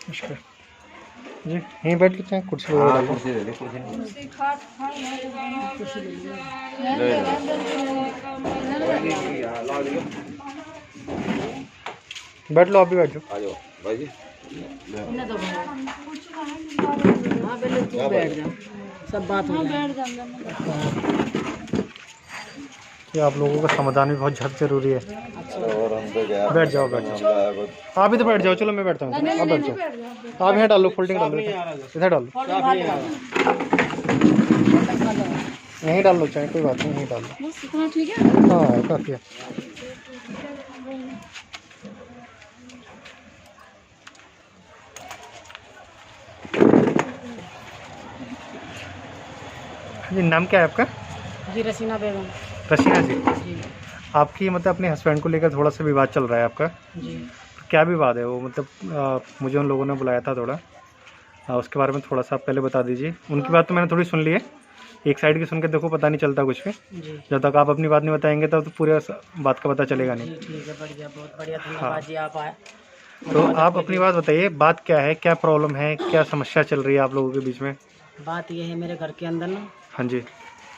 नमस्कार जी, यहीं बैठ लेते हैं, कुर्सी वगैरह डालो। कुर्सी दे दे, कुर्सी बैठ लो, आप भी बैठ जाओ। आ जाओ भाई जी। बैठ जाओ, सब बात हो जाए। कि आप लोगों का समाधान भी बहुत ज़्यादा जरूरी है। और हम तो गया, बैठ जाओ, बैठ जाओ। आप भी तो बैठ जाओ, चलो मैं बैठता हूँ, आप बैठ जाओ। आप यहाँ डालो, फोल्डिंग डालो, इधर डालो, यहीं डाल लो, चाहे कोई बात नहीं, यहीं डाल लो। ठीक है, हाँ काफ़ी है। जी नाम क्या है आपका? जी रसीना बेगम। रशीना जी, जी आपकी मतलब अपने हस्बैंड को लेकर थोड़ा सा विवाद चल रहा है आपका, जी। क्या विवाद है वो? मतलब मुझे उन लोगों ने बुलाया था थोड़ा, उसके बारे में थोड़ा सा आप पहले बता दीजिए। उनकी बात तो मैंने थोड़ी सुन ली है, एक साइड की सुन के देखो पता नहीं चलता कुछ भी। जी जब तक आप अपनी बात नहीं बताएंगे तब तो पूरे बात का पता चलेगा नहीं। जी ठीक है, बढ़िया, बहुत बढ़िया, हाँ, धन्यवाद जी, आप आए। तो आप अपनी बात बताइए, बात क्या है, क्या प्रॉब्लम है, क्या समस्या चल रही है आप लोगों के बीच में? बात यह है, मेरे घर के अंदर ना हाँ जी।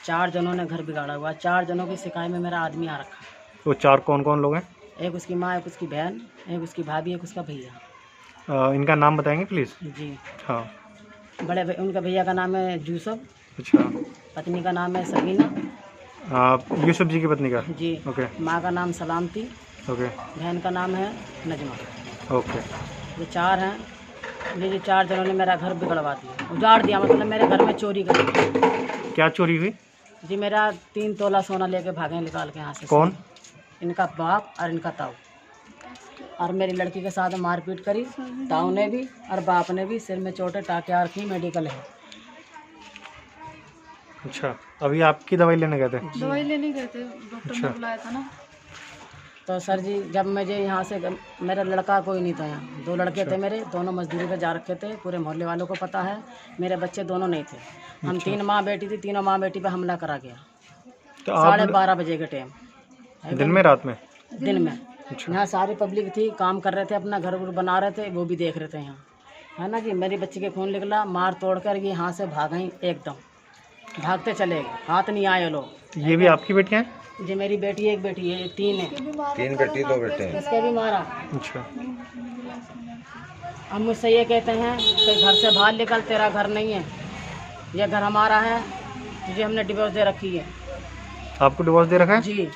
4 जनों ने घर बिगाड़ा हुआ, 4 जनों की शिकायत में मेरा आदमी आ रखा वो 4 कौन कौन लोग हैं? है। एक उसकी माँ, एक उसकी बहन, एक उसकी भाभी, एक उसका भैया। इनका नाम बताएंगे प्लीज़? जी, हाँ। उनका भैया का नाम है यूसुफ, अच्छा, पत्नी का नाम है सबीना। यूसुफ जी की पत्नी का? जी। ओके माँ का नाम सलामती, ओके बहन का नाम है नजमा। ओके। ये 4 हैं। ये 4 जनों ने मेरा घर बिगड़वा दिया, उजाड़ दिया, मतलब मेरे घर में चोरी कर दी। क्या चोरी हुई? जी मेरा 3 तोला सोना लेके भागे निकाल के यहाँ से। कौन? इनका बाप और इनका ताऊ। और मेरी लड़की के साथ मारपीट करी, ताऊ ने भी और बाप ने भी, सिर में चोटें, टाँके रखी, मेडिकल है। अच्छा, अभी आपकी दवाई लेने गए थे? दवाई लेने गए थे, डॉक्टर ने बुलाया था ना। तो सर जी जब मुझे यहाँ से, मेरा लड़का कोई नहीं था यहाँ, 2 लड़के थे मेरे, दोनों मजदूरी पे जा रखे थे, पूरे मोहल्ले वालों को पता है। मेरे बच्चे दोनों नहीं थे, हम 3 माँ बेटी थी, तीनों माँ बेटी पे हमला करा गया। तो आप 12:30 बजे के टाइम, दिन में रात में? दिन में। यहाँ सारी पब्लिक थी, काम कर रहे थे, अपना घर बना रहे थे, वो भी देख रहे थे यहाँ, है ना जी। मेरी बच्ची के खून निकला, मार तोड़ कर ये यहाँ से भाग गई, एकदम भागते चले गए, हाथ नहीं आए लोग। ये भी आपकी बेटियाँ हैं? जी मेरी बेटी, एक बेटी है, ये 3 है। 3 बेटी 2 बेटे हैं। इसके भी मारा। अच्छा, अब मुझसे ये कहते हैं कि घर से बाहर निकल, तेरा घर नहीं है, ये घर हमारा है, तुझे हमने डिवोर्स दे रखी है। आपको डिवोर्स दे रखा है? जी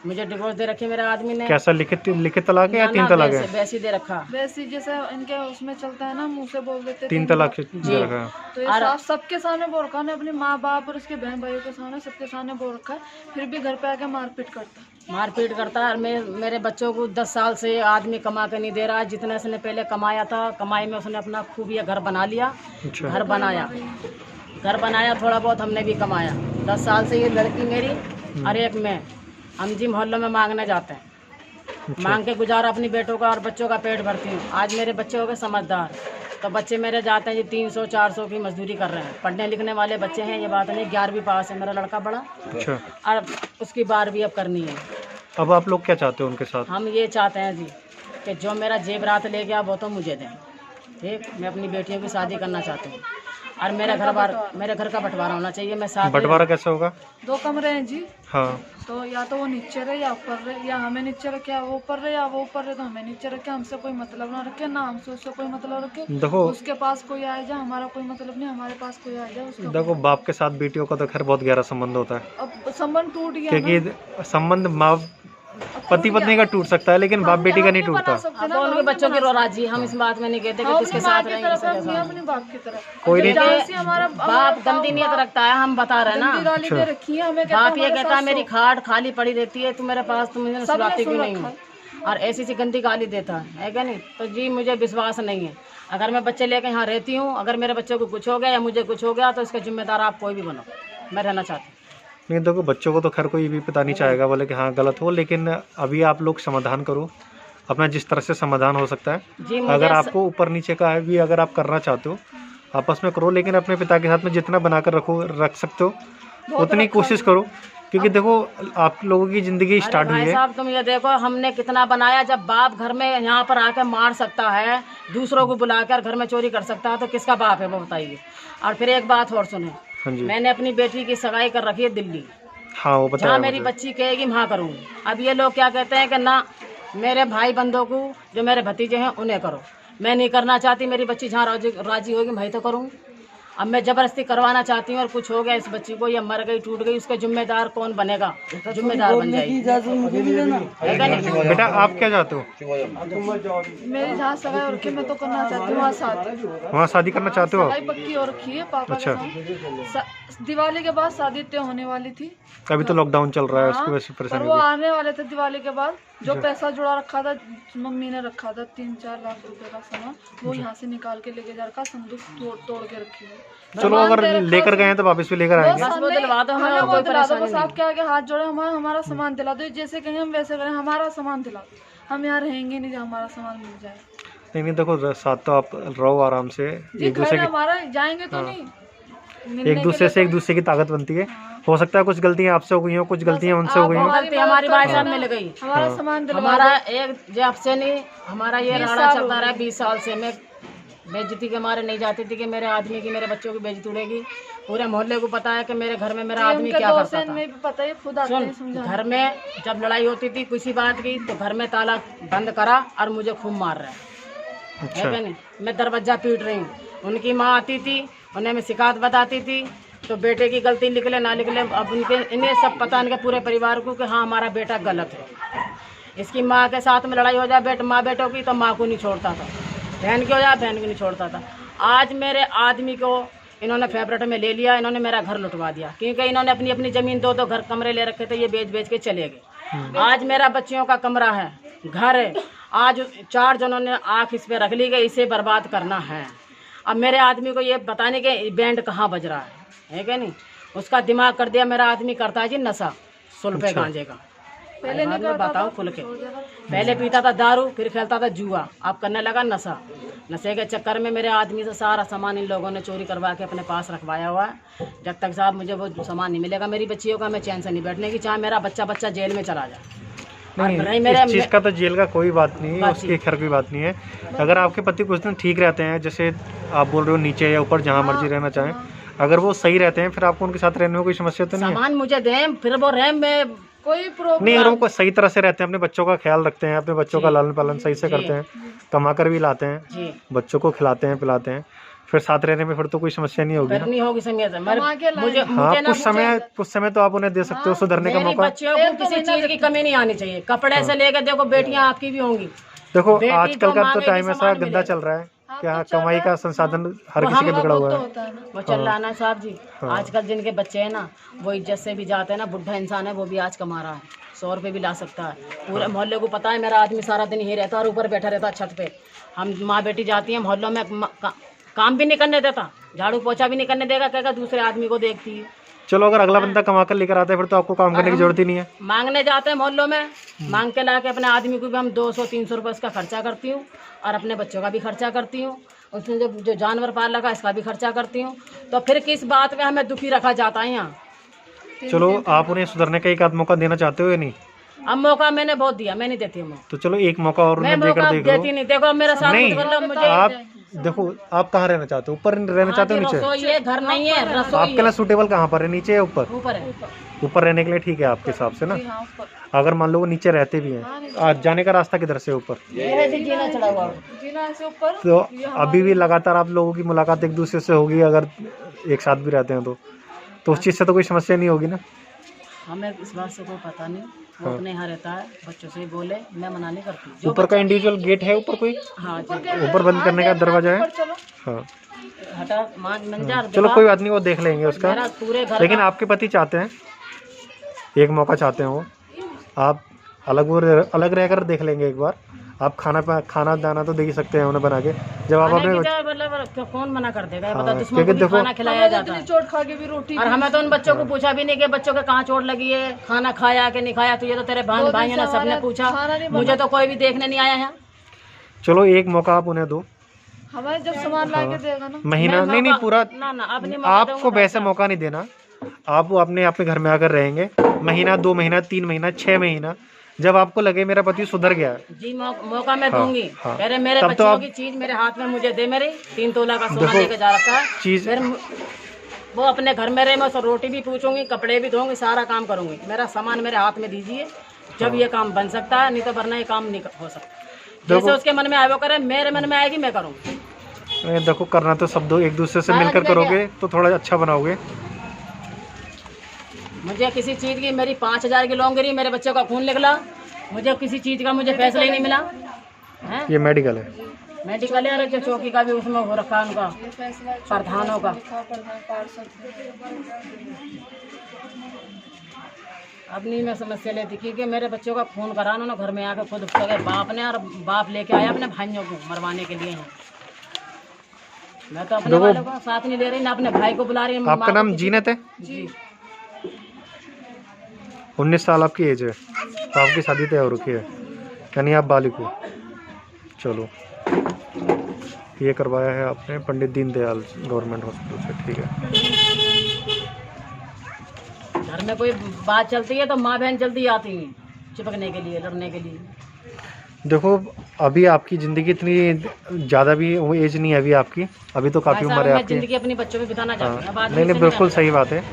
मुझे डिवोर्स दे रखी मेरे आदमी ने। कैसा, लिखित तलाक है या 3 तलाक है? वैसे दे रखा। वैसे जैसे इनके उसमें चलता है ना, मुंह से बोल देते 3 तलाक दे रखा है? तो ये सबके सामने बोल रखा है, अपने माँ बाप और उसके बहन भाइयों के सामने, सबके सामने बोल रखा है, फिर भी घर पे आके मारपीट करता है। मेरे बच्चों को 10 साल से आदमी कमा के नहीं दे रहा है, जितना इसने पहले कमाया था, कमाई में उसने अपना खूब ये घर बना लिया। अच्छा। घर बनाया थोड़ा बहुत हमने भी कमाया। 10 साल से ये लड़की मेरी और एक मैं, हम जी मोहल्लों में मांगने जाते हैं। अच्छा। मांग के गुजारा अपनी बेटों का और बच्चों का पेट भरती हूँ। आज मेरे बच्चे हो गए समझदार, तो बच्चे मेरे जाते हैं जी 300-400 की मजदूरी कर रहे हैं, पढ़ने लिखने वाले बच्चे हैं, ये बात नहीं। 11वीं पास है मेरा लड़का बड़ा, अच्छा, और उसकी 12वीं अब करनी है। अब आप लोग क्या चाहते हो उनके साथ? हम ये चाहते हैं जी कि जो मेरा जेवरात ले गया वो तो मुझे दें, ठीक। मैं अपनी बेटियों की शादी करना चाहती हूँ, और मेरे घर का बंटवारा होना चाहिए। मैं साथ बंटवारा कैसे होगा? 2 कमरे हैं जी, हाँ, तो या तो वो नीचे रहे या ऊपर रहे, या हमें नीचे रखे या वो ऊपर रहे, या वो ऊपर रहे तो हमें नीचे रखे। हमसे कोई मतलब ना रखे, ना हमसे उससे कोई मतलब रखे। देखो उसके पास कोई आ जाए, हमारा कोई मतलब नहीं, हमारे पास कोई आ जाए उसका। देखो, बाप के साथ बेटियों का तो खैर बहुत गहरा संबंध होता है, अब संबंध टूट गया ना। क्योंकि संबंध माँ पति पत्नी का टूट सकता है, लेकिन बाप बेटी का नहीं टूटता। अब उनके बच्चों की रो राजी, हम इस बात में नहीं कहते कि किसके साथ रहेंगे, अपने बाप की तरफ कोई नहीं। हमारा बाप गंदी नियत रखता है, हम बता रहे हैं ना। गाली दे रखी है हमें, बाप ये कहता है मेरी खाट खाली पड़ी रहती है, तू मेरे पास, तुम मुझे सुलाती क्यों नहीं हो, और ऐसी सी गंदी गाली देता है क्या नहीं। तो जी मुझे विश्वास नहीं है, अगर मैं बच्चे लेकर यहाँ रहती हूँ, अगर मेरे बच्चों को कुछ हो गया या मुझे कुछ हो गया तो इसका जिम्मेदार आप कोई भी बनो, मैं रहना चाहती हूँ। नहीं, देखो बच्चों को तो खैर कोई भी पता नहीं चाहेगा बोले कि हाँ गलत हो, लेकिन अभी आप लोग समाधान करो अपना, जिस तरह से समाधान हो सकता है। अगर आपको ऊपर नीचे का है भी, अगर आप करना चाहते हो आपस में करो, लेकिन अपने पिता के साथ में जितना बनाकर रख सकते हो उतनी कोशिश करो, क्योंकि देखो आप लोगों की ज़िंदगी स्टार्ट हुई है। साहब तुम ये देखो हमने कितना बनाया, जब बाप घर में यहाँ पर आके मार सकता है, दूसरों को बुलाकर घर में चोरी कर सकता है तो किसका बाप है वो बताइए। और फिर एक बात और सुने, हाँ जी। मैंने अपनी बेटी की सगाई कर रखी है दिल्ली, हाँ वो बताया जहाँ मेरी मुझे। बच्ची कहेगी वहाँ करूँगी। अब ये लोग क्या कहते हैं कि ना मेरे भाई बंदों को, जो मेरे भतीजे हैं उन्हें करो, मैं नहीं करना चाहती, मेरी बच्ची जहाँ राजी होगी वहीं तो करूँ। अब मैं जबरदस्ती करवाना चाहती हूँ और कुछ हो गया इस बच्ची को, या मर गई टूट गई, उसका जिम्मेदार कौन बनेगा? जिम्मेदार बन जाएगी, है क्या नहीं? बेटा आप क्या चाहते हो? मेरी जहाँ सगाई हो रखी है मैं तो करना चाहती हूँ वहाँ शादी। वहाँ शादी करना चाहते हो? सगाई पक्की हो रखी है पापा के अच्छा। साथ। दिवाली के बाद शादी तय होने वाली थी, अभी तो लॉकडाउन चल रहा है, हाँ, उसकी वजह से पर परेशानी वो होगी। आने वाले थे दिवाली के बाद। जो पैसा जुड़ा रखा था मम्मी ने रखा था 3-4 लाख रुपए का सामान, वो यहाँ से निकाल के लेके जा रखा, संदूक तोड़ के रखी है। चलो अगर लेकर गए हैं तो वापस भी लेकर आएंगे। बस वो दिलवा दो, हमें हमें और वो कोई दिला दो, परेशानी बस नहीं। आपके आगे हाथ जोड़े, हमारा सामान दिला दो, जैसे कहें हम वैसे करें, हमारा सामान दिला दो। हम यहाँ रहेंगे नहीं, हमारा सामान मिल जाए। नहीं नहीं देखो, साथ तो आप रहो आराम से, जी एक दूसरे घर की, हमारा जाएंगे तो नहीं, मिलने एक दूसरे के से लिए एक दूसरे की ताकत बनती है। हो सकता है कुछ गलतियां आपसे हो गई हो, कुछ गलतियां उनसे हो गई हो। गलती हमारी भाई साहब मिल गई, हमारा सामान दिलवा हमारा एक जब से नहीं, हमारा ये 20 राड़ा साल चलता हो रहा है 20 साल से। मैं बेइज्जती के मारे नहीं जाती थी कि मेरे आदमी की, मेरे बच्चों की बेइज्जती उड़ेगी। पूरे मोहल्ले को पता है कि मेरे घर में मेरा आदमी क्या करता था। में भी पता है, खुद आते हैं सुन, समझाने। घर में जब लड़ाई होती थी किसी बात की तो घर में ताला बंद करा और मुझे खूब मार रहा है अच्छा। क्या नहीं? मैं दरवाजा पीट रही हूँ। उनकी माँ आती थी, उन्हें मैं शिकायत बताती थी तो बेटे की गलती निकले ना निकले, अब उनके इन्हें सब पता, इनके पूरे परिवार को कि हाँ हमारा बेटा गलत है। इसकी माँ के साथ में लड़ाई हो जाए माँ बेटों की तो माँ को नहीं छोड़ता था, बहन की हो जाए बहन को नहीं छोड़ता था। आज मेरे आदमी को इन्होंने फेवरेट में ले लिया, इन्होंने मेरा घर लुटवा दिया, क्योंकि इन्होंने अपनी अपनी ज़मीन 2-2 घर कमरे ले रखे थे, ये बेच के चले गए। आज मेरा बच्चियों का कमरा है, घर है, आज 4 जनों ने आँख इस पर रख ली कि इसे बर्बाद करना है। अब मेरे आदमी को ये बताने के बैंड कहाँ बज रहा है क्या नहीं? उसका दिमाग कर दिया मेरा आदमी, करता है जी नशा, सुल्फे गांजे का। पहले नहीं बताओ खुल के, पहले पीता था दारू, फिर खेलता था जुआ, अब करने लगा नशा। नशे के चक्कर में मेरे आदमी से सारा सामान इन लोगों ने चोरी करवा के अपने पास रखवाया हुआ है। जब तक साहब मुझे वो सामान नहीं मिलेगा मेरी बच्चियों का, मैं चैन से नहीं बैठने की, चाहे मेरा बच्चा जेल में चला जाए। नहीं, इस चीज़ का तो जेल का कोई बात नहीं है, उसकी खैर कोई बात नहीं है। अगर आपके पति कुछ दिन ठीक रहते हैं, जैसे आप बोल रहे हो नीचे या ऊपर जहाँ मर्जी रहना चाहें, अगर वो सही रहते हैं फिर आपको उनके साथ रहने में कोई समस्या तो नहीं है? सामान मुझे दें, फिर वो रैम में कोई प्रॉब्लम नहीं, अगर वो सही तरह से रहते हैं, अपने बच्चों का ख्याल रखते हैं, अपने बच्चों का लालन पालन सही से करते हैं, कमा कर भी लाते हैं, जी बच्चों को खिलाते हैं पिलाते हैं, फिर साथ रहने में फिर तो कोई समस्या नहीं होगी फिर ना? नहीं होगी समस्या। मुझे हाँ, कुछ समय तो आप उन्हें दे सकते हो सुधरने का मेरी मौका। बच्चियों को किसी चीज की कमी नहीं आनी चाहिए, कपड़े से लेकर देखो बेटियां आपकी भी होंगी। देखो बेटी आजकल तो का तो मांगेगी, टाइम ऐसा सामान गंदा मिलेगा। चल रहा है, क्या कमाई का संसाधन हर किसी के बिगड़ा हुआ है। होता है ना। वो चल रहा है ना साहब जी। आजकल जिनके बच्चे हैं ना वो इज्जत से भी जाते हैं ना, बुढ़ा इंसान है वो भी आज कमा रहा है, 100 रुपये भी ला सकता है। पूरे मोहल्ले को पता है मेरा आदमी सारा दिन यही रहता है और ऊपर बैठा रहता है छत पे। हम माँ बेटी जाती हैं मोहल्लों में, काम भी नहीं करने देता, झाड़ू पोछा भी नहीं करने देगा, कहेगा दूसरे आदमी को देखती है। चलो अगर अगला बंदा कमा कर लेकर आता है फिर तो आपको काम करने की जरूरत ही नहीं है। मांगने जाते हैं मोहल्लों में, मांग के ला के अपने आदमी को भी हम 200-300 रुपये उसका खर्चा करती हूँ और अपने बच्चों का भी खर्चा करती हूँ, उसमें जो जानवर पाल लगा इसका भी खर्चा करती हूँ। तो फिर किस बात में हमें दुखी रखा जाता है यहाँ? चलो आप उन्हें सुधरने का एक आध मौका देना चाहते हो या नहीं? अब मौका मैंने बहुत दिया, मैं नहीं देती हूँ मौका। तो चलो एक मौका और मैं उन्हें देकर मौका देख लो। देती नहीं। देखो मेरे साथ नहीं, मत कर लो, मुझे आप देखो आप कहाँ रहना चाहते हो, ऊपर रहना चाहते हो नीचे? रसोई है, घर नहीं है, रसोई आपके लिए सूटेबल कहाँ पर है, नीचे या ऊपर? ऊपर है। ऊपर रहने के लिए ठीक है आपके हिसाब से ना। हाँ, ऊपर। अगर मान लो वो नीचे रहते भी हैं, आज जाने का रास्ता किधर से ऊपर? ऐसे जीना चढ़ा हुआ है। जीना ऐसे ऊपर। तो अभी भी लगातार आप लोगों की मुलाकात एक दूसरे से होगी, अगर एक साथ भी रहते हैं तो उस चीज़ से तो कोई समस्या नहीं होगी ना? हमें इस बात से कोई पता नहीं, वो अपने यहाँ रहता है, बच्चों से ही बोले, मैं मना नहीं करती। ऊपर का इंडिविजुअल गेट है ऊपर कोई? हाँ जी, ऊपर बंद करने का दरवाजा है? चलो हाँ हटा मंजार चलो कोई बात नहीं, वो देख लेंगे उसका। मेरा पूरे घर लेकिन आपके पति चाहते हैं, एक मौका चाहते हैं वो, आप अलग रहकर देख लेंगे एक बार। आप खाना दाना तो दे ही सकते हैं उन्हें बना के, जब आप अपने मतलब कौन मना कर देगा? ये हाँ, बता, दुश्मन क्योंकि को भी देखो- खाना खिलाया जाता है चोट खा के भी रोटी। और हमें तो उन बच्चों को पूछा भी नहीं कि बच्चों के कहाँ चोट लगी है, खाना खाया कि नहीं खाया। तुझे तो तेरे भाइयों ने सबने पूछा, मुझे तो कोई भी देखने नहीं आया है। चलो एक मौका आप उन्हें दो, हमारे जब सामान ला के देगा ना। महीना नहीं पूरा। ना अब नहीं, आपको वैसे मौका नहीं देना, आप वो अपने घर में आकर रहेंगे, महीना 2 महीना 3 महीना 6 महीना जब आपको लगे मेरा पति सुधर गया जी मौका मैं दूंगी। हाँ। मेरे तब तो बच्चों आप- की चीज मेरे हाथ में मुझे दे, मेरे 3 तोला का सोना देखो, लेके जा रखा है चीज फिर वो अपने घर में रहे, मैं उसको रोटी भी पूछूंगी, कपड़े भी धोऊंगी, सारा काम करूंगी। मेरा सामान मेरे हाथ में दीजिए, जब ये काम बन सकता है, नहीं तो वरना ये काम नहीं हो सकता। जैसे उसके मन में आए वो करे, मेरे मन में आएगी मैं करूँगी। देखो करना तो सब दो एक दूसरे से मिलकर करोगे तो थोड़ा अच्छा बनाओगे। मुझे किसी चीज़ की, मेरी 5,000 की लोन गिरी, मेरे बच्चों का खून निकला, मुझे किसी चीज़ का मुझे फैसला ही नहीं मिला है। ये मेडिकल है, मेडिकल है, जो चौकी का भी उसमें हो रखा है उनका प्रधानों का। अब नहीं मैं समस्या लेती क्योंकि मेरे बच्चों का खून करा उन्होंने घर में आकर खुद बाप ने, और बाप लेके आया अपने भाइयों को मरवाने के लिए हैं। मैं तो अपने वालों को साथ नहीं ले रही, ना अपने भाई को बुला रही हूँ। आपका नाम जीनत है? जी। 19 साल आपकी एज है, तो आपकी शादी तय हो रखी है, यानी आप बालिग हो। चलो ये करवाया है आपने पंडित दीनदयाल गवर्नमेंट हॉस्पिटल से, ठीक है। घर में कोई बात चलती है तो माँ बहन जल्दी आती हैं चिपकने के लिए, लड़ने के लिए। देखो अभी आपकी ज़िंदगी इतनी ज़्यादा भी वो एज नहीं है अभी आपकी, अभी तो काफ़ी उम्र है मैं आपकी। जिंदगी अपनी बच्चों में बिताना चाहती हूँ। नहीं नहीं बिल्कुल सही बात है।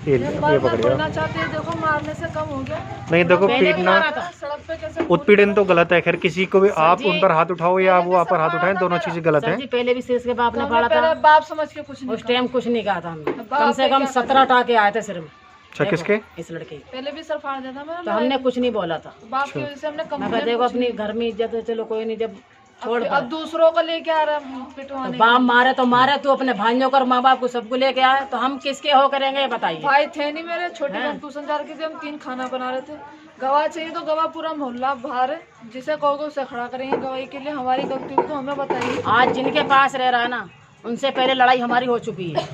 ये पकड़िएगा। बोलना चाहते हैं, देखो मारने से कम हो गया। नहीं देखो पहले भी पीटना, मारा था। सड़क पे कैसे उत्पीड़न तो गलत है। खैर किसी को भी आप उन पर हाथ उठाओ या वो आप पर हाथ उठाएं, दोनों चीज़ें गलत सर है। जी पहले भी शीर्ष के बाप ने फाड़ा पहले था, बाप समझ के कुछ नहीं उस टाइम कुछ नहीं कहा था हमने। बाप कम से ने कम क्या 17 टाके आए थे सिर में। अच्छा किसके? इस लड़के के। पहले भी सर फाड़ देता मैं, तो हमने कुछ नहीं बोला था। बाप की वजह से हमने कम मैं कहते देखो अपनी घर में इज्जत है, चलो कोई नहीं, जब छोड़ अब दूसरों को लेके आ रहा है पिटवाने। बाप मारे तो मारे, तू अपने भाइयों को और माँ बाप को सबको लेके आए, तो हम किसके हो करेंगे ये बताइए। भाई थे नहीं मेरे, छोटी बहन ट्यूशन जा रही थी, हम 3 खाना बना रहे थे। गवाह चाहिए तो गवाह पूरा मोहल्ला बाहर है, जिसे कहोगे उसे खड़ा करेंगे गवाही के लिए। हमारी गलती हुई तो हमें बताइए। आज जिनके पास रह रहा है ना, उनसे पहले लड़ाई हमारी हो चुकी है।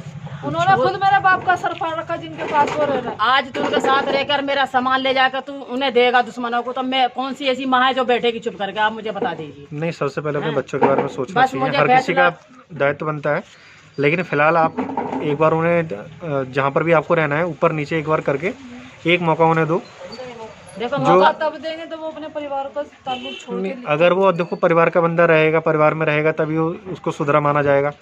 उन्होंने खुद मेरे बाप का सर फाड़ रखा, जिनके पास वो रह रहा है। आज तू उनके साथ रहकर मेरा सामान ले जाकर तू उन्हें देगा दुश्मनों को, तो मैं कौन सी ऐसी माँ है जो बैठेगी चुप करके? आप मुझे बता दीजिए। नहीं सबसे पहले अपने बच्चों के बारे में सोचना बस चाहिए, मुझे हर किसी का फैसला- दायित्व बनता है। लेकिन फिलहाल आप एक बार उन्हें जहाँ पर भी आपको रहना है ऊपर नीचे एक बार करके एक मौका उन्हें दो। देखो जो मौका तब देंगे तो वो अपने परिवार को ताल्लुक छोड़ के अगर वो देखो परिवार का बंदा रहेगा, परिवार में रहेगा, तभी वो उसको सुधरा माना जाएगा।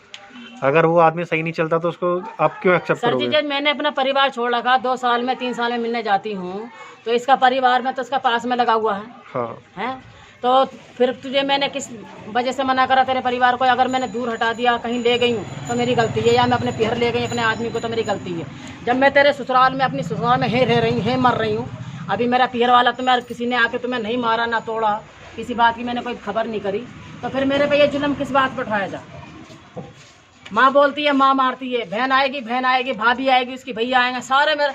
अगर वो आदमी सही नहीं चलता तो उसको आप क्यों एक्सेप्ट सर जी, करोगे? जब मैंने अपना परिवार छोड़ रखा, 2 साल में 3 साल में मिलने जाती हूँ, तो इसका परिवार में तो उसका पास में लगा हुआ है हाँ हैं। तो फिर तुझे मैंने किस वजह से मना करा तेरे परिवार को? अगर मैंने दूर हटा दिया, कहीं ले गई हूँ तो मेरी गलती है, या मैं अपने पीहर ले गई अपने आदमी को तो मेरी गलती है। जब मैं तेरे ससुराल में अपनी ससुराल में है रह रही हूँ, है मर रही हूँ, अभी मेरा पीहर वाला तुम्हें किसी ने आके तुम्हें नहीं मारा ना तोड़ा, किसी बात की मैंने कोई खबर नहीं करी, तो फिर मेरे पे ये जुल्म किस बात पर उठाया जा? माँ बोलती है, माँ मारती है, बहन आएगी, भाभी आएगी, उसकी भैया आएंगे, सारे मेरे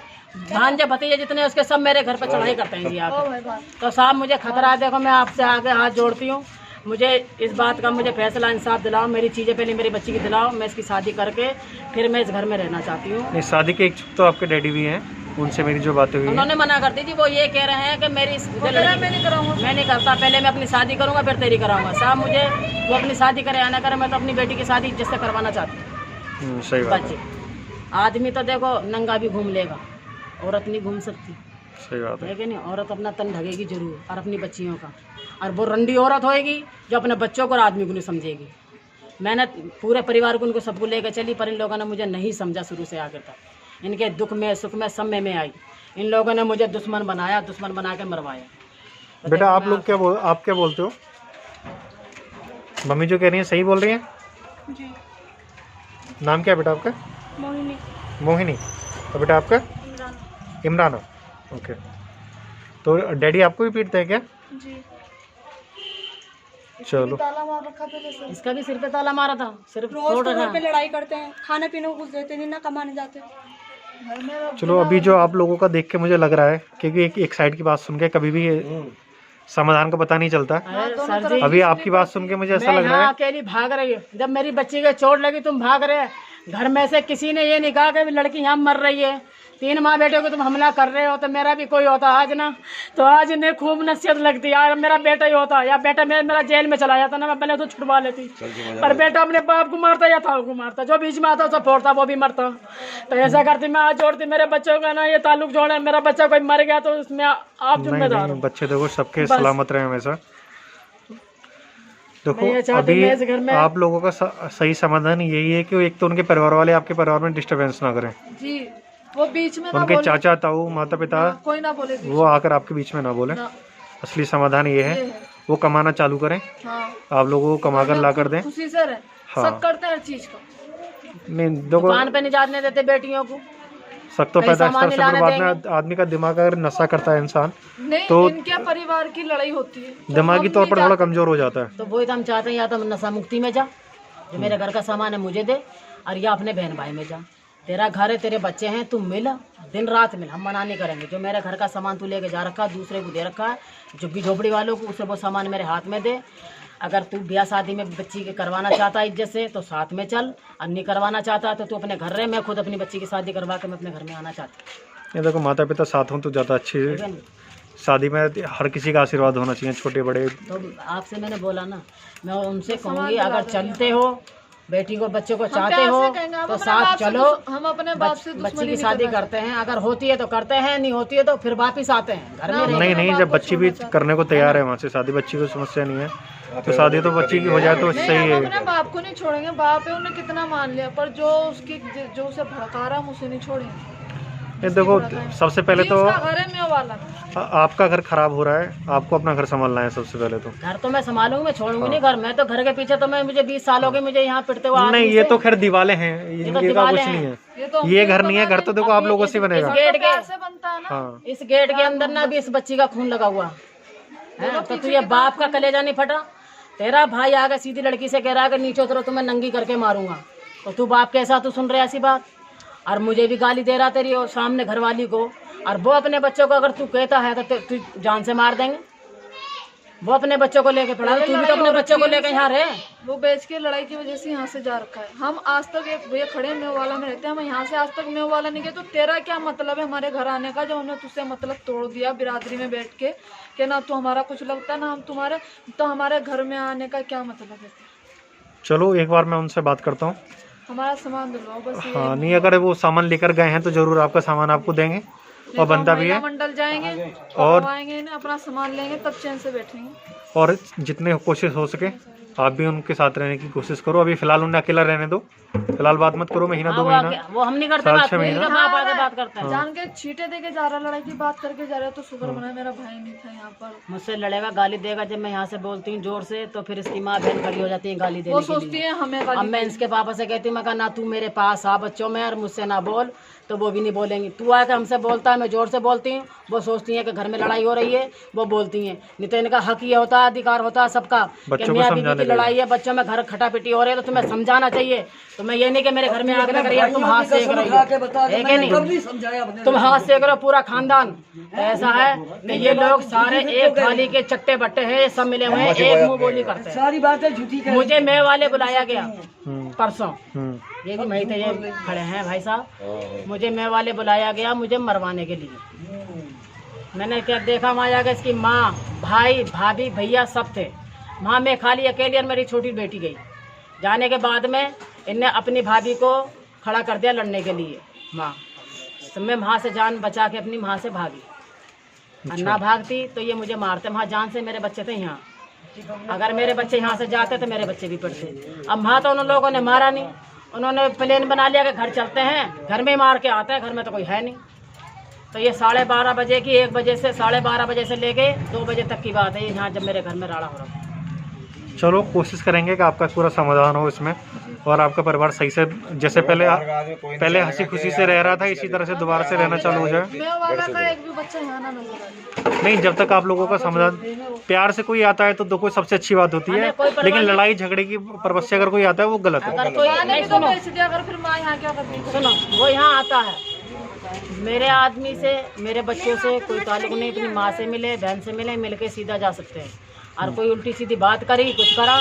भांजे भतीजे जितने उसके सब मेरे घर पर चढ़ाई करते हैं जी आके। तो साहब मुझे खतरा है, देखो मैं आपसे आगे हाथ जोड़ती हूँ, मुझे इस बात का मुझे फैसला इंसाफ दिलाओ, मेरी चीज़ें पहले मेरी बच्ची की दिलाओ, मैं इसकी शादी करके फिर मैं इस घर में रहना चाहती हूँ। नहीं शादी के इच्छुक तो आपके डैडी भी हैं, उनसे मेरी जो बातें हुई हैं उन्होंने मना कर दी थी, वो ये कह रहे हैं कि मेरी मैं नहीं कराऊंगा। मैं नहीं करता, पहले मैं अपनी शादी करूँगा फिर तेरी कराऊंगा। साहब मुझे वो अपनी शादी करे या ना करे, मैं तो अपनी बेटी की शादी जिससे करवाना चाहती हूँ। सही बात है, बच्चे आदमी तो देखो नंगा भी घूम लेगा, औरत नहीं घूम सकती सही बात है। है कि नहीं? औरत अपना तन ढकेगी जरूर, और अपनी बच्चियों का, और वो रंडी औरत होएगी जो अपने बच्चों को और आदमी को नहीं समझेगी। मैंने पूरे परिवार को उनको सबको लेकर चली, पर इन लोगों ने मुझे नहीं समझा शुरू से आगे तक। इनके दुख में सुख में सब में आई, इन लोगों ने मुझे दुश्मन बनाया, दुश्मन बना के मरवाया। बेटा आप लोग आप क्या बोलते हो? मम्मी जो कह रही है सही बोल रही है? जी। नाम क्या है बेटा आपका? मोहिनी। मोहिनी। और बेटा आपका? इमराना। ओके, तो डैडी आपको भी पीटते हैं क्या? जी। चलो ताला मार रखा पहले से। इसका भी सिर पे ताला मारा था, सिर्फ रोज तो घर पे लड़ाई करते हैं, खाने पीने को कुछ देते नहीं, ना कमाने जाते घर में। चलो अभी जो आप लोगों का देख के मुझे लग रहा है, क्योंकि एक साइड की बात सुन के कभी भी समाधान का पता नहीं चलता। सर जी, अभी आपकी बात सुन के मुझे ऐसा मैं लग रहा यहाँ है अकेली भाग रही हूँ। जब मेरी बच्ची के चोट लगी तुम भाग रहे, घर में से किसी ने ये नहीं कहा कि लड़की यहाँ मर रही है, 3 माँ बेटे को तुम हमला कर रहे हो, तो मेरा भी कोई होता आज ना, तो आज इन्हें खूब नसीहत लगती यार, मेरा बेटा ही होता या बेटा मेरा जेल में चला जाता ना, मैं पहले तो छुड़वा लेती, पर बेटा अपने बाप को मारता या था को मारता, जो बीच में आता उसे फोड़ता, वो भी मरता। तो ऐसा करती मैं आज जोड़ती, मेरे बच्चों का ना ये ताल्लुक जोड़े, मेरा बच्चा कोई मर गया तो उसमें आप जिम्मेदार हो। बच्चे देखो सबके सलामत रहे हमेशा। देखो अभी आप लोगों का सही समाधान यही है कि एक तो उनके परिवार वाले आपके परिवार में डिस्टरबेंस ना करें जी, वो बीच में उनके चाचा ताऊ माता पिता कोई ना बोले, वो आकर आपके बीच में ना बोले। असली समाधान ये है वो कमाना चालू करें, आप लोगों को कमा कर ला कर दें, खुशी से रहें, सब करते हैं हर चीज को। नहीं देखो दुकान पे नहीं जाने देते बेटियों को, सब तो पैदाइश से बाद में आदमी का दिमाग अगर नशा करता है इंसान तो इनके परिवार की लड़ाई होती है, दिमागी तौर पर थोड़ा कमजोर हो जाता है। तो वही तो हम चाहते हैं, या तो नशा मुक्ति में जा, जो मेरे घर का सामान है मुझे दे, और या अपने बहन भाई में जा, तेरा घर है तेरे बच्चे हैं, तू मिल, दिन रात मिल, हम मना नहीं करेंगे। जो मेरे घर का सामान तू लेके जा रखा दूसरे को दे रखा है, झुग्गी झोपड़ी वालों को, उसे वो सामान मेरे हाथ में दे। अगर तू ब्याह शादी में बच्ची के करवाना चाहता है इज्जत से तो साथ में चल, और नहीं करवाना चाहता तो तू अपने घर रहे, मैं खुद अपनी बच्ची की शादी करवा के मैं अपने घर में आना चाहती हूँ। ये देखो माता पिता साथ हों तो ज़्यादा अच्छी है। शादी में हर किसी का आशीर्वाद होना चाहिए, छोटे बड़े। तो आपसे मैंने बोला ना, मैं उनसे कहूँगी अगर चलते हो बेटी को बच्चों को चाहते हो तो साथ चलो, हम अपने बाप से बच्ची की शादी करते हैं, अगर होती है तो करते हैं, नहीं होती है तो फिर वापिस आते हैं घर में। नहीं जब बच्ची भी करने को तैयार है वहाँ से शादी, बच्ची को समस्या नहीं है तो शादी तो बच्ची की हो जाए तो सही है। अपने बाप को नहीं छोड़ेंगे, बाप है उन्हें कितना मान लिया, पर जो उसकी जो उसे भड़का रहा हम उसे नहीं छोड़ेंगे। ये देखो सबसे पहले तो घर है मेरे वाला, आपका घर खराब हो रहा है, आपको अपना घर संभालना है सबसे पहले तो। घर तो मैं संभालूंगी, मैं छोड़ूंगी नहीं घर, मैं तो घर के पीछे तो मैं मुझे 20 साल हो गए मुझे यहाँ पिटते हुए। नहीं ये तो खैर दीवारें हैं, इनके का कुछ नहीं है, ये घर नहीं है, घर तो देखो आप लोगों से बनेगा। गेट के इस गेट के अंदर ना भी इस बच्ची का खून लगा हुआ है, तो तुझे बाप का कलेजा नहीं फटा? तेरा भाई आगे सीधी लड़की से कह रहा है कि नीचे उतरो तुम्हें नंगी करके मारूंगा, तो तू बाप कैसा तू सुन रहा है ऐसी बात? और मुझे भी गाली दे रहा तेरी और सामने घरवाली को, और वो अपने बच्चों को अगर तू कहता है तो तू जान से मार देंगे। वो अपने बच्चों को लेके पड़ा, तू भी तो अपने बच्चों को लेके यहाँ रहे। वो बेच के लड़ाई की वजह से यहाँ से जा रखा है। हम आज तक एक भैया खड़े मेव वाला में रहते हैं, हम यहाँ से आज तक मेव वाला नहीं गए, तो तेरा क्या मतलब है हमारे घर आने का, जो हमने तुझसे मतलब तोड़ दिया बिरादरी में बैठ के कि ना तू हमारा कुछ लगता ना हम तुम्हारे, तो हमारे घर में आने का क्या मतलब है? चलो एक बार मैं उनसे बात करता हूँ, हमारा सामान दिलवाओ बस। हाँ नहीं अगर वो सामान लेकर गए हैं तो जरूर आपका सामान आपको देंगे, और बनता भी है। मंडल जाएंगे और आएंगे अपना सामान लेंगे तब चैन से बैठेंगे। और जितने कोशिश हो सके आप भी उनके साथ रहने की कोशिश करो। अभी फिलहाल उन्हें अकेला रहने दो, फिलहाल बात मत करो, महीना 2 महीना वो हम नहीं करते बात, बात करते हैं। जान के छीटे देके जा रहा, लड़ाई की बात करके जा रहा है, तो शुक्र मना मेरा भाई नहीं था यहाँ पर। मुझसे लड़ेगा, गाली देगा, जब मैं यहाँ से बोलती हूँ जोर से तो फिर इसकी माँ बहन खड़ी हो जाती है गाली देने वो के लिए। सोचती है हमें अब मैं इसके पापा से कहती हूँ, मैं कहा ना तू मेरे पास आ बच्चों में और मुझसे ना बोल, तो वो भी नहीं बोलेंगी। तू आके हमसे बोलता है, मैं जोर से बोलती हूँ, वो सोचती है कि घर में लड़ाई हो रही है, वो बोलती हैं। नहीं तो इनका हक ये होता है, अधिकार होता है सबका कि मियाँ बीवी की लड़ाई है, बच्चों में घर खटा पिटी हो रही है, तो तुम्हें समझाना चाहिए। तो मैं ये नहीं कि मेरे घर में आग लग रही है तुम हाथ सेक रही हो, नहीं तुम हाथ सेक रहे हो पूरा खानदान। ऐसा है कि ये लोग सारे एक थाली के चट्टे बट्टे हैं, सब मिले हुए हैं, एक मुंह बोली करते हैं। सारी बातें झूठी। मुझे मैं वाले बुलाया गया परसों, ये भी वही थे, ये खड़े हैं भाई साहब, मुझे मैं वाले बुलाया गया मुझे मरवाने के लिए। मैंने क्या देखा वहाँ जाकर इसकी माँ भाई भाभी भैया सब थे, वहाँ मैं खाली अकेली और मेरी छोटी बेटी गई। जाने के बाद में इनने अपनी भाभी को खड़ा कर दिया लड़ने के लिए माँ, तो मैं वहाँ से जान बचा के अपनी माँ से भागी। और ना भागती तो ये मुझे मारते, वहाँ जान से मेरे बच्चे थे यहाँ, अगर मेरे बच्चे यहाँ से जाते तो मेरे बच्चे भी पड़ते। अब वहाँ तो उन लोगों ने मारा नहीं, उन्होंने प्लान बना लिया कि घर चलते हैं, घर में मार के आते हैं, घर में तो कोई है नहीं। तो ये 12:30 बजे की 1 बजे से 12:30 बजे से लेके 2 बजे तक की बात है यहाँ, जब मेरे घर में राड़ा हो रहा था। चलो कोशिश करेंगे कि आपका पूरा समाधान हो इसमें, और आपका परिवार सही से जैसे पहले हंसी खुशी से रह रहा था इसी तरह से दोबारा से रहना चालू हो जाए। नहीं जब तक आप लोगों का समाधान प्यार से कोई आता है तो कोई सबसे अच्छी बात होती है, लेकिन लड़ाई झगड़े की पर्पज से अगर कोई आता है वो गलत है। सुनो वो यहाँ आता है, मेरे आदमी से मेरे बच्चों से कोई ताल्लुक नहीं, अपनी माँ से मिले बहन से मिले, मिल के सीधा जा सकते हैं। और कोई उल्टी सीधी बात करी कुछ करा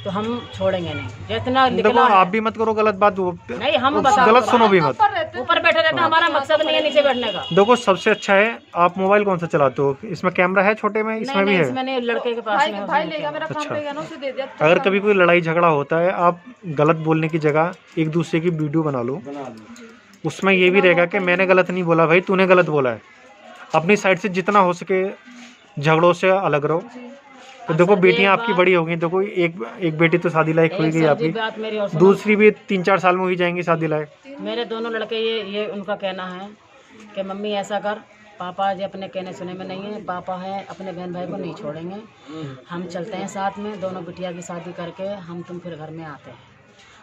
तो हम छोड़ेंगे नहीं। जितना देखो निकला आप भी मत करो गलत बात, नहीं, हम बताओ गलत सुनो भी मत। ऊपर बैठे रहते हैं, हमारा मकसद नहीं है नीचे बैठने का। देखो सबसे अच्छा है, आप मोबाइल कौन सा चलाते हो? इसमें कैमरा है छोटे में? इसमें भी है? इसमें नहीं, लड़के के पास में है। भाई लेगा मेरा काम अच्छा। लेगा ना, उसे दे दिया। अगर कभी कोई लड़ाई झगड़ा होता है, आप गलत बोलने की जगह एक दूसरे की वीडियो बना लो, उसमें ये भी रहेगा कि मैंने गलत नहीं बोला भाई, तूने गलत बोला है। अपनी साइड से जितना हो सके झगड़ों से अलग रहो। तो देखो बेटियां आपकी बड़ी हो गई, देखो एक बेटी तो शादी लायक हो गई आपकी, बात मेरी और सुनो। दूसरी भी 3-4 साल में हो ही जाएंगी शादी लायक। मेरे दोनों लड़के ये उनका कहना है कि मम्मी ऐसा कर, पापा जी अपने कहने सुने में नहीं है, पापा है अपने बहन भाई को नहीं छोड़ेंगे, हम चलते हैं साथ में, दोनों बिटिया की शादी करके हम तुम फिर घर में आते हैं।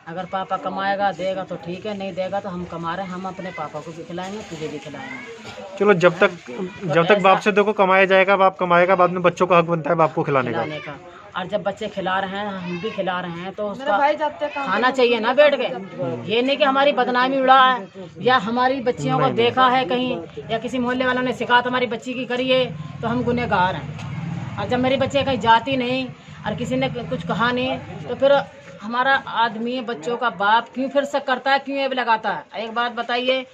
अगर पापा कमाएगा देगा तो ठीक है, नहीं देगा तो हम कमा रहे हैं, हम अपने पापा को भी खिलाएंगे, तुझे भी खिलाएंगे। चलो जब तक बाप से देखो कमाया जाएगा, बाप कमाएगा, बाद में बच्चों का हक बनता है बाप को खिलाने का। और जब बच्चे खिला रहे हैं, हम भी खिला रहे हैं, तो उसका भाई जाते हैं खाना चाहिए ना बैठ के। ये नहीं कि हमारी बदनामी उड़ा है या हमारी बच्चियों को देखा है कहीं या किसी मोहल्ले वालों ने शिकायत हमारी बच्ची की करी है तो हम गुनहगार हैं। और जब मेरी बच्ची कहीं जाती नहीं और किसी ने कुछ कहा नहीं, तो फिर हमारा आदमी बच्चों का बाप क्यों फिर शक करता है, क्यों ये लगाता है? एक बात बताइए,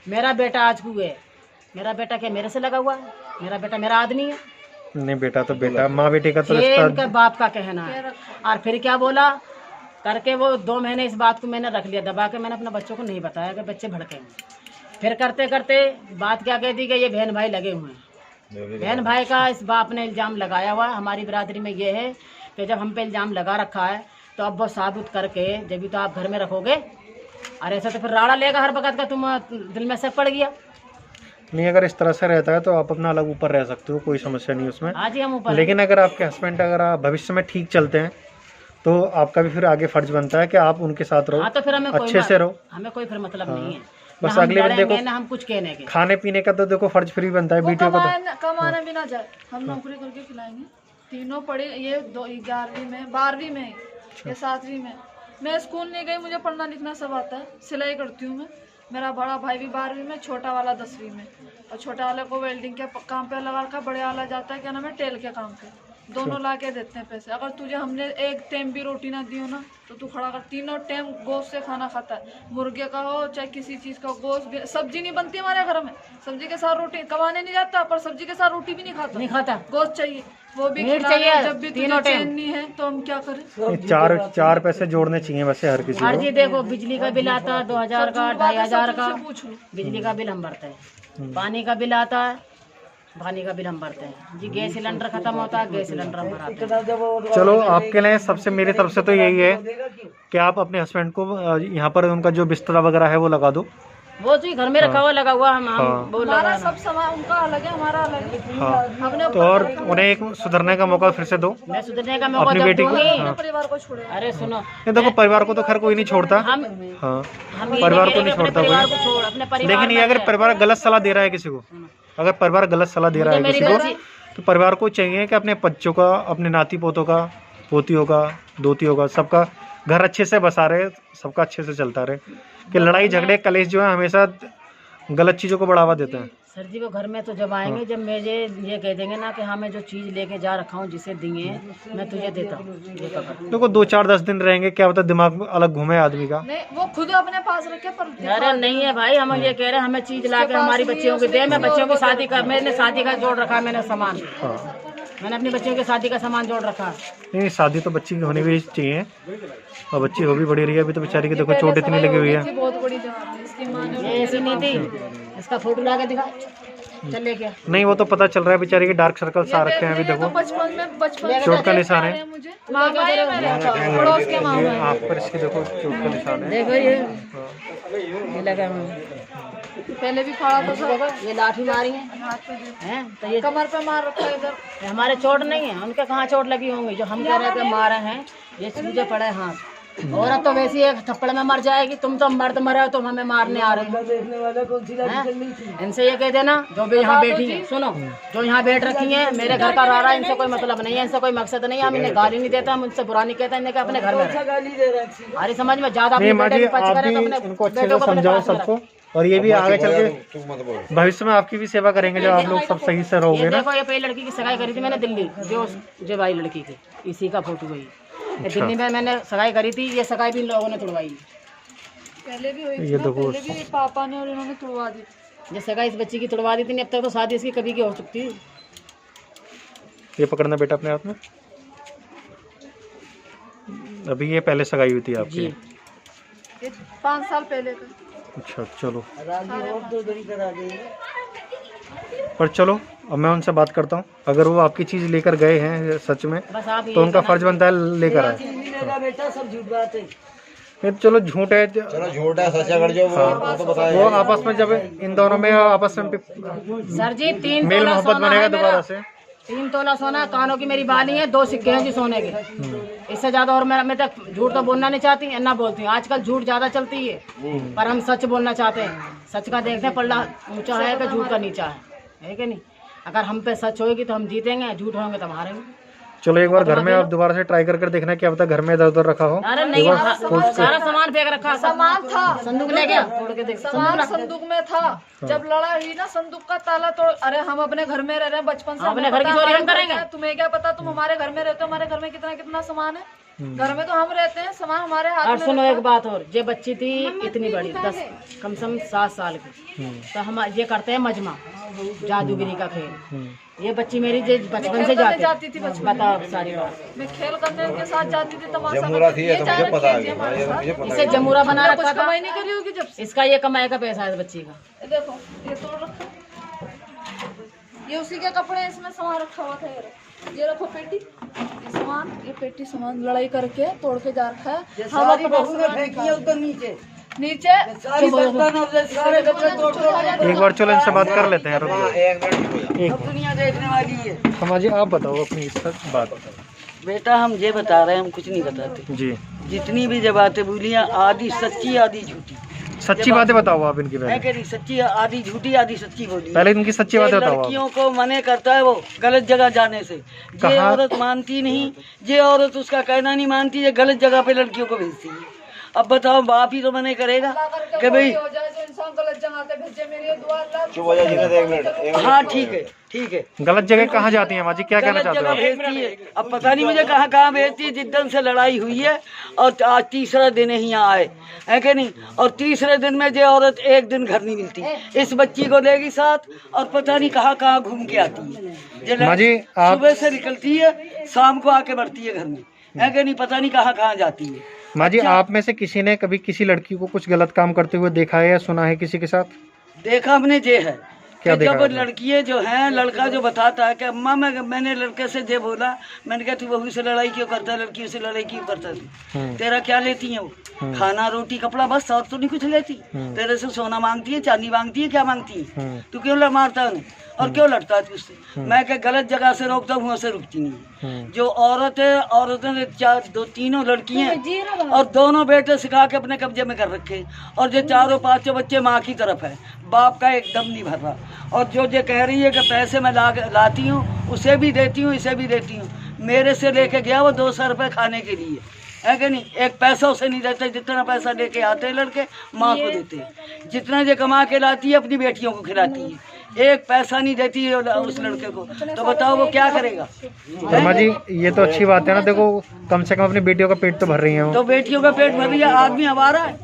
मेरा बेटा आज हुए, मेरा बेटा क्या मेरे से लगा हुआ है? मेरा बेटा मेरा आदमी है। नहीं बेटा तो बेटा, माँ बेटे का तो ये रिश्ता। उनके बाप का कहना है। और फिर क्या बोला करके वो 2 महीने इस बात को मैंने रख लिया दबा के, मैंने अपने बच्चों को नहीं बताया कि बच्चे भड़केंगे। फिर करते करते बात क्या कह दी कि ये बहन भाई लगे हुए हैं। बहन भाई का इस बाप ने इल्ज़ाम लगाया हुआ है। हमारी बिरादरी में ये है कि जब हम पे इल्ज़ाम लगा रखा है तो अब वो साबित करके जब भी तो आप घर में रखोगे। और ऐसा तो फिर राड़ा लेगा हर वक्त का, तुम दिल में शक पड़ गया। नहीं अगर इस तरह से रहता है तो आप अपना अलग ऊपर रह सकते हो, कोई समस्या नहीं उसमें। आज ही हम ऊपर। लेकिन अगर आपके हस्बैंड अगर आप भविष्य में ठीक चलते हैं तो आपका भी फिर आगे फर्ज बनता है कि आप उनके साथ रहो, तो फिर हमें अच्छे से रहो। हमें कोई फिर मतलब नहीं है, बस ना हम अगले बंदे को लड़ेंगे, ना हम कुछ कहने के। खाने पीने का तो देखो फर्ज फ्री बनता है, बेटियों का तो कमाने भी ना जाए, हम नौकरी करके खिलाएंगे। तीनों पढ़े, ये 11वीं में, 12वीं में, ये 7वीं में। मैं स्कूल नहीं गई, मुझे पढ़ना लिखना सब आता है, सिलाई करती हूँ मैं। मेरा बड़ा भाई भी 12वीं में, छोटा वाला 10वीं में। और छोटा वाले को वेल्डिंग के काम पे लगा रखा, बड़े वाला जाता है क्या नाम है टेल के काम पे। दोनों ला के देते हैं पैसे। अगर तुझे हमने एक टाइम भी रोटी ना दी हो ना तो तू खड़ा कर। तीनों टाइम गोश्त से खाना खाता है, मुर्गे का हो चाहे किसी चीज़ का गोश्त। सब्जी नहीं बनती हमारे घर में, सब्जी के साथ रोटी, कमाने नहीं जाता पर सब्जी के साथ रोटी भी नहीं खाता, गोश्त चाहिए, वो भी खिलाना। जब भी तुझे चैन नहीं है तो हम क्या करें? चार पैसे जोड़ने चाहिए वैसे हर किसी को। जी देखो बिजली का बिल आता है 2000 का, 2500 का बिजली का बिल हम भरते हैं। पानी का बिल आता है, पानी का बिल हम भरते हैं जी। गैस सिलेंडर खत्म होता है, गैस सिलेंडर हम भराते हैं। चलो आपके लिए सबसे मेरी तरफ से तो यही है कि आप अपने हस्बैंड को यहाँ पर उनका जो बिस्तरा वगैरह है वो लगा दो। वो जी घर में रखा हुआ लगा हुआ, हम वो लगा सब सामान उनका अलग है, हमारा अलग है। हाँ तो और उन्हें एक सुधरने का मौका फिर से दो। मैं सुधरने का मौका अपनी बेटी को। हाँ। परिवार को छोड़े। अरे सुनो, नहीं देखो परिवार को तो खैर कोई नहीं छोड़ता। हम हाँ परिवार को नहीं छोड़ता कोई। लेकिन ये अगर परिवार गलत सलाह दे रहा है किसी को, अगर परिवार गलत सलाह दे रहा है किसी को, तो परिवार को चाहिए कि अपने बच्चों का, अपने नाती पोतों का, पोतियों का, दोतियों का, सबका घर अच्छे से बसा रहे, सबका अच्छे से चलता रहे। कि लड़ाई झगड़े कलेश जो है हमेशा गलत चीज़ों को बढ़ावा देते हैं। सर जी वो घर में तो जब आएंगे जब मुझे ये कह देंगे ना कि हाँ मैं जो चीज़ लेके जा रखा हूँ जिसे दिए मैं तुझे देता हूँ। देखो 2-4-10 दिन रहेंगे, क्या पता दिमाग अलग घूमे आदमी का। नहीं वो खुद अपने पास रखे पर। अरे नहीं है भाई, हम ये कह रहे हैं हमें चीज़ ला के हमारी बच्चियों को दे। मैं बच्चियों की शादी कर, मैंने शादी का जोड़ रखा, मैंने सामान, मैंने अपनी बच्चियों की शादी का सामान जोड़ रखा। नहीं शादी तो बच्ची की होनी भी चाहिए, और बच्ची हो भी बड़ी रही है। अभी तो बेचारी की देखो चोट इतनी लगी हुई है। बहुत बड़ी जवाब है इसकी माँ ने। ऐसी नहीं थी, इसका फोटो ला के दिखा, चले क्या? नहीं वो तो पता चल रहा है बेचारी के डार्क सर्कल्स आ रखे हैं अभी देखो, बचपन चोट का निशान है। मुझे मामा है मेरे, पड़ोस के मामा है। आप पर इसके देखो चोट का निशान है। देखो ये लगा पहले भी खड़ा था सर, ये लाठी मारी है हैं, तो ये कमर पे मार रखा है इधर। हमारे चोट नहीं है, उनके कहाँ चोट लगी होंगी जो हम कह रहे थे मारे हैं। ये सूजे पड़े हाथ। औरत तो वैसी एक थप्पड़ में मर जाएगी, तुम तो मर्द मरे हो, तुम हमें मारने आ रहे हो। इनसे ये कह देना जो भी यहाँ बैठी है, सुनो जो यहाँ बैठ रखी है मेरे घर का रहा, इनसे कोई मतलब नहीं है, इनसे कोई मकसद नहीं है। हम इन्हें गाली नहीं देता, हम उनसे बुरा नहीं कहता, इन्हें अपने घर में हमारी समझ में ज्यादा उनको अच्छे से समझाओ सबको। और ये भी आगे चल के भविष्य में आपकी भी सेवा करेंगे जब आप लोग सब सही से रहोगे ना। देखो ये पहली लड़की की सगाई करी थी मैंने दिल्ली, जो भाई लड़की की, इसी का फोटो है। दिल्ली में मैंने सगाई करी थी, ये सगाई भी इन लोगों ने तुड़वाई। पहले भी हुई थी ये ना, देखो। पहले भी पापा ने और इन्होंने तुड़वा दी। ये सगाई इस बच्ची की तुड़वा दी थी, अब तक तो शादी इसकी कभी की हो चुकी थी। ये पकड़ना बेटा अपने हाथ में। अभी ये पहले सगाई हुई थी आपकी? ये 5 साल पहले का। अच्छा चलो, पर चलो अब मैं उनसे बात करता हूँ। अगर वो आपकी चीज़ लेकर गए हैं सच में, बस आप तो उनका फर्ज बनता है लेकर आए। नहीं चलो झूठ है, चलो झूठ है सच अगर जो वो तो बताए। वो आपस में जब इन दोनों में आपस में सर जी 3 मेल तोला मोहब्बत सोना बनेगा है दोबारा मेरा। से। 3 तोला सोना, कानों की मेरी बाली है, 2 सिक्के हैं जी सोने के। इससे ज्यादा और मैं तक झूठ तो बोलना नहीं चाहती, ना बोलती हूँ। आजकल झूठ ज्यादा चलती है, पर हम सच बोलना चाहते हैं। सच का देखते हैं पल्ला ऊंचा है कि झूठ का नीचा है कि नहीं। अगर हम पे सच होगी तो हम जीतेंगे, झूठ होंगे तो हम हारेंगे। चलो एक बार घर में आप दोबारा से ट्राई करके देखना क्या पता घर में इधर उधर रखा हो। अरे नहीं, सारा सामान फेंक रखा, सामान था, संदूक ले गया तोड़ के देख। सामान संदूक में था। जब लड़ाई हुई ना, संदूक का ताला तोड़। अरे हम अपने घर में रह रहे हैं बचपन से, अपने घर की चोरी हम करेंगे। तुम्हें क्या पता, तुम हमारे घर में रहते हो, हमारे घर में कितना कितना सामान है। घर में तो हम रहते हैं, सामान हमारे हाथ और में। सुनो एक बात और, ये बच्ची थी इतनी बड़ी 10 कम से कम 7 साल की, तो हम ये करते हैं मजमा, जादूगिरी का खेल। ये बच्ची मेरी जो बचपन से जाती थी, बताओ सारी बात। मैं खेल करने के साथ जाती थी, तमाशा जमुरा थी, करती तो थी। मुझे पता है, मुझे पता इसे जमुरा बना कुछ रखा था। कमाई नहीं करी होगी जब से। इसका ये कमाई का पैसा है बच्ची का। ये देखो, ये तोड़ रखा, ये उसी के कपड़े हैं, इसमें सामान रखा हुआ था। ये रखो पेटी, ये सामान, ये पेटी सामान लड़ाई करके तोड़ के जा रखा है। हम अपना नीचे एक बार चलो इनसे बात कर लेते हैं। रुको एक मिनट एक दुनिया देखने वाली है समाजी आप बताओ अपनी सच बात। बेटा। हम ये बता रहे हैं, हम कुछ नहीं बताते। जी जितनी भी जब बातें बोलियां, आधी सच्ची आधी झूठी। सच्ची बातें बताओ आप इनकी मैं पहले। कह रही सच्ची आधी झूठी आधी सच्ची बोली। पहले इनकी सच्ची ये बातें बताओ आप। लड़कियों को मने करता है वो गलत जगह जाने से। ये कहाँ? औरत मानती नहीं, ये औरत उसका कहना नहीं मानती, ये गलत जगह पे लड़कियों को भेजती है। अब बताओ, बाप ही तो मने करेगा कि भाई हो जाए जो इंसान गलत जगह पे भेजे। मेरी दुआ अल्लाह चुप हो जाइए एक मिनट। हाँ ठीक है ठीक है। गलत जगह कहाँ जाती है माजी, क्या कहना गलत चाहते जगह हो? भेजती है। अब पता नहीं मुझे कहाँ कहाँ भेजती है। जिस दिन से लड़ाई हुई है और आज तीसरा दिन ही यहाँ आए है कि नहीं। और तीसरे दिन में ये औरत एक दिन घर नहीं मिलती, इस बच्ची को लेगी साथ और पता नहीं कहाँ कहाँ घूम के आती है। ये माजी आप सुबह से निकलती है, शाम को आके बढ़ती है घर में, है कि नहीं। पता नहीं कहाँ कहाँ जाती है। माजी आप में से किसी ने कभी किसी लड़की को कुछ गलत काम करते हुए देखा है या सुना है किसी के साथ? देखा हमने ये है क्या कि देखा जब आपने? लड़कियां जो हैं, लड़का जो बताता है कि अम्मा मैंने लड़के से ये बोला, मैंने कहा तू बहू से लड़ाई क्यों करता है, लड़कियों से लड़ाई क्यों करता है, तेरा क्या लेती है वो? खाना रोटी कपड़ा बस, और तो नहीं कुछ लेती। तेरे से सोना मांगती है, चांदी मांगती है, क्या मांगती है? तू क्यों मारता है उन्हें और क्यों लड़ता है तुझसे? मैं क्या गलत जगह से रोकता हूँ, से रुकती नहीं। जो औरत है, औरतों ने तीनों लड़की हैं और दोनों बेटे सिखा के अपने कब्जे में कर रखे, और जो 4-5 बच्चे माँ की तरफ है, बाप का एकदम नहीं भर रहा। और जो ये कह रही है कि पैसे मैं लाती हूँ, उसे भी देती हूँ, इसे भी देती हूँ। मेरे से लेके गया वो 200 रुपये खाने के लिए, है कि नहीं। एक पैसा उसे नहीं देते, जितना पैसा लेके आते हैं लड़के माँ को देते हैं। जितना ये कमा के लाती है अपनी बेटियों को खिलाती है, एक पैसा नहीं देती है उस लड़के को। तो बताओ वो क्या करेगा? माजी ये तो अच्छी बात है ना, देखो कम से कम अपनी बेटियों का पेट तो भर रही है वो। तो बेटियों का पेट भर रही है, आदमी आवारा है,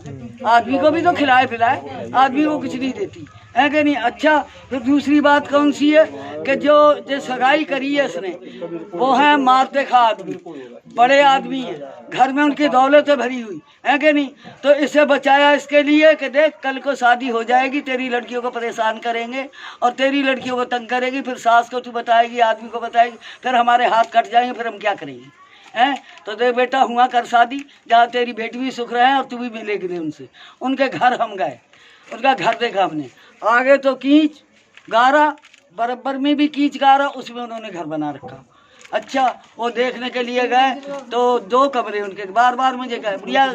आदमी को भी तो खिलाए पिलाए, आदमी को कुछ नहीं देती, है कि नहीं। अच्छा, तो दूसरी बात कौन सी है कि जो सगाई करी है इसने, वो है मारते खा आदमी, बड़े आदमी है, घर में उनकी दौलतें भरी हुई, है कि नहीं। तो इसे बचाया इसके लिए कि देख कल को शादी हो जाएगी, तेरी लड़कियों को परेशान करेंगे और तेरी लड़कियों को तंग करेगी, फिर सास को तू बताएगी, आदमी को बताएगी, फिर हमारे हाथ कट जाएंगे, फिर हम क्या करेंगे? हैं तो देख बेटा, हुआ कर शादी, जहाँ तेरी बेटी भी सुख रहे हैं और तू भी मिलेगी दे उनसे। उनके घर हम गए, उनका घर देखा हमने, आगे तो कीच गारा, बराबर में भी कीच गारा, उसमें उन्होंने घर बना रखा। अच्छा, वो देखने के लिए गए तो 2 कमरे उनके, बार बार मुझे कहे बढ़िया